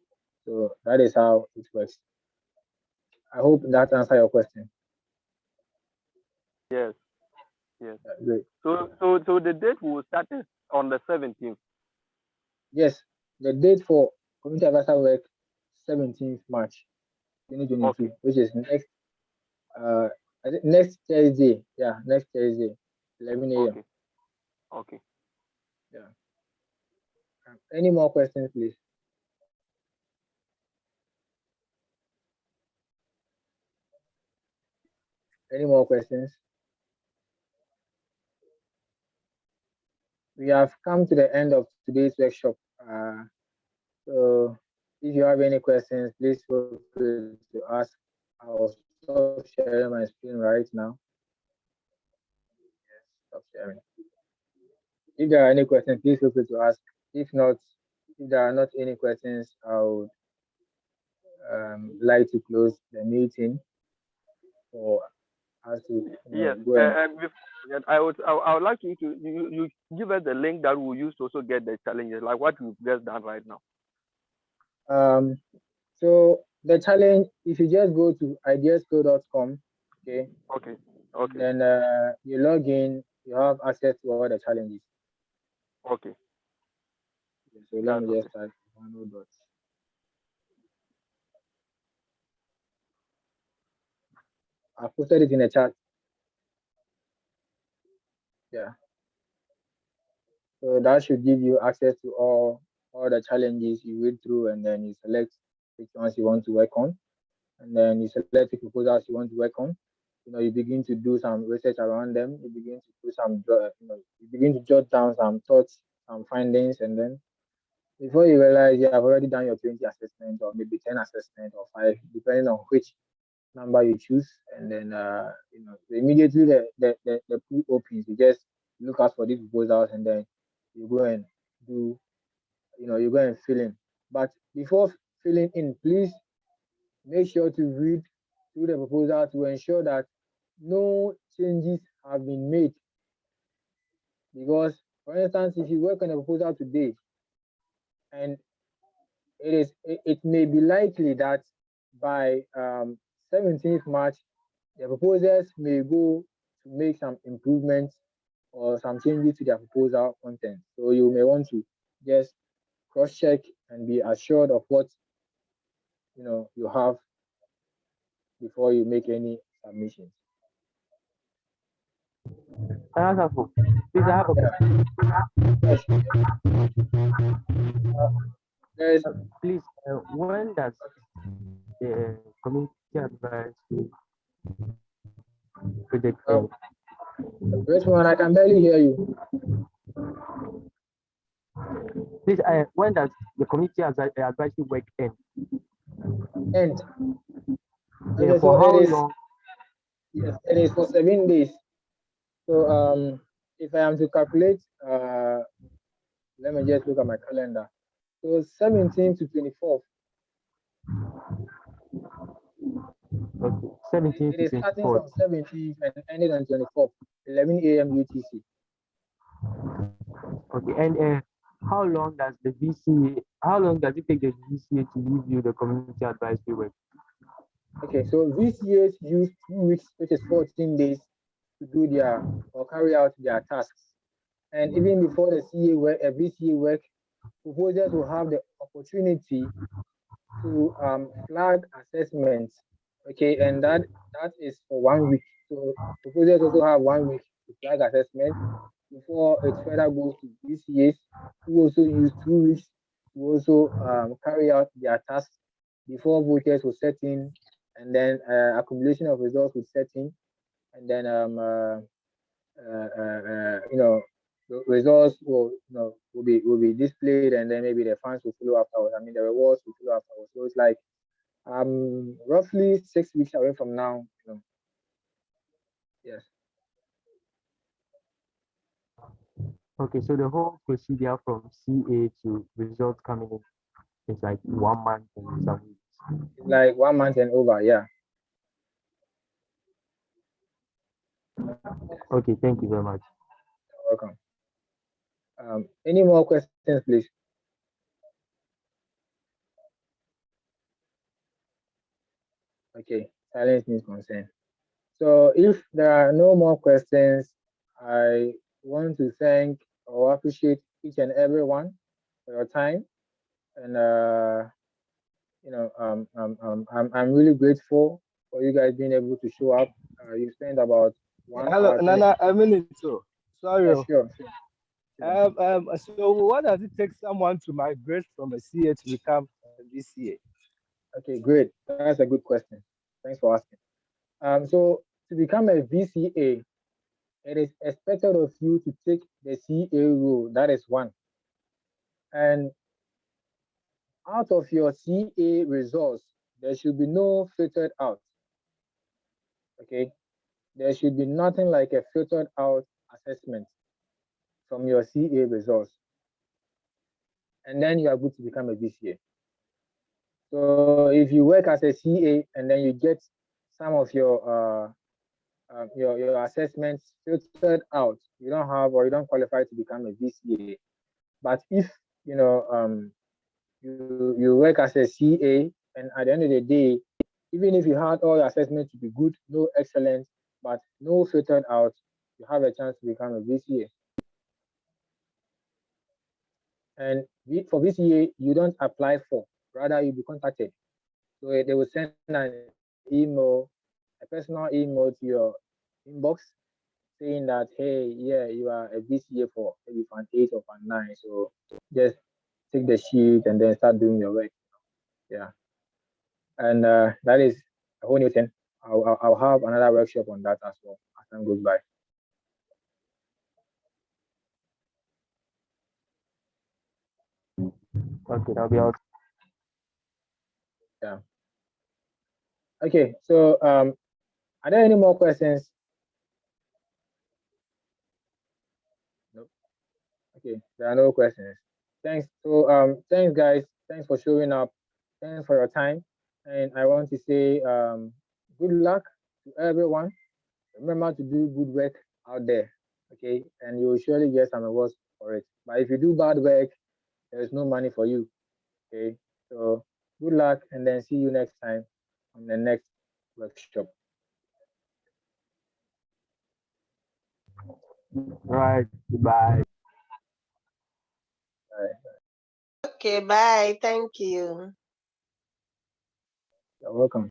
so that is how it works. I hope that answer your question. Yes, yes. Great. So the date will start is on the 17th. Yes, the date for community advisor work 17th March 2022, Okay, which is next I think next Thursday. Yeah, next Thursday, 11 a.m. okay, okay. Yeah. Any more questions, please? Any more questions? We have come to the end of today's workshop. So if you have any questions, please feel free to ask. I'll stop sharing my screen right now. Yes, stop sharing. If there are any questions, please feel free to ask. If not, if there are not any questions, I would like to close the meeting for us to Yes. go and I would like you to you give us the link that we'll use to also get the challenges, like what we've just done right now. So the challenge, if you just go to ideasco.com, okay, Okay. Okay. then you log in, you have access to all the challenges. Okay. Okay, so let That's me okay. just type one dot. I posted it in the chat. Yeah. So that should give you access to all the challenges you read through, and then you select which ones you want to work on, and then you select the proposals you want to work on. You begin to do some research around them. You begin to do some, you begin to jot down some thoughts, some findings, and then before you realize you have already done your 20 assessment or maybe 10 assessment or 5, depending on which number you choose. And then, immediately the pool opens, you just look out for these proposals and then you go and do, you go and fill in. But before filling in, please make sure to read through the proposal to ensure that no changes have been made. Because, for instance, if you work on a proposal today and it may be likely that by 17th March, the proposers may go to make some improvements or some changes to their proposal content. So you may want to just cross-check and be assured of what you have before you make any submissions. Safo, please I have a Yeah. question. Yes. There's Please, when does the community advice project end? Which one? I can barely hear you. Please, when does the community advisory work end? And Yeah, okay, for so how long? yes, it is for 7 days. So if I am to calculate, let me just look at my calendar. So 17th to 24th. Okay, 17 It to is starting 24. from 17th and ending on 24th, 11 a.m. UTC. Okay, and how long does the VCA? How long does it take the VCA to review the community advisory work? Okay, so VCAs use 2 weeks, which is 14 days, to do their or carry out their tasks. And even before the VCA work, proposers will have the opportunity to flag assessments. Okay, and that is for 1 week. So proposers also have 1 week to flag assessment before it further goes to VCAs, who also use 2 weeks to also carry out their tasks before voters will set in, and then accumulation of results will set in, and then the results will be displayed, and then maybe the funds will follow afterwards. I mean, the rewards will follow afterwards. So it's like roughly 6 weeks away from now. Yes. Okay, so the whole procedure from CA to results coming in is like 1 month and some weeks. Like 1 month and over, yeah. Okay, thank you very much. You're welcome. Any more questions, please? Okay, silence means consent. So if there are no more questions, I want to thank or appreciate each and every one for your time. And I'm really grateful for you guys being able to show up. You spent about 1 Hello, hour 20. Nana, a minute too. Sorry. Yeah, sure. So what does it take someone to migrate from a CA to become a VCA? Okay, great. That's a good question. Thanks for asking. So to become a VCA, it is expected of you to take the CA role. That is one. And out of your CA results, there should be no filtered out. Okay, there should be nothing like a filtered out assessment from your CA results. And then you are good to become a VCA. So if you work as a CA and then you get some of your assessments filtered out, you don't have or you don't qualify to become a VCA. But if you work as a CA and at the end of the day, even if you had all your assessments to be good, no excellent, but no filtered out, you have a chance to become a VCA. And for VCA, you don't apply for, rather you be contacted. So they will send an email, a personal email to your inbox saying that, hey, yeah, you are a VCA for maybe for an 8 or for an 9. So just take the sheet and then start doing your work. Yeah. And that is a whole new thing. I'll have another workshop on that as well as time goes by. Okay, that'll be all. Yeah. Okay. So are there any more questions? Nope. Okay. There are no questions. Thanks. So thanks guys. Thanks for showing up. Thanks for your time. And I want to say good luck to everyone. Remember to do good work out there. Okay. And you will surely get some awards for it. But if you do bad work, there's no money for you. Okay. So good luck and then see you next time on the next workshop. Right, goodbye. Bye. Okay, bye. Thank you. You're welcome.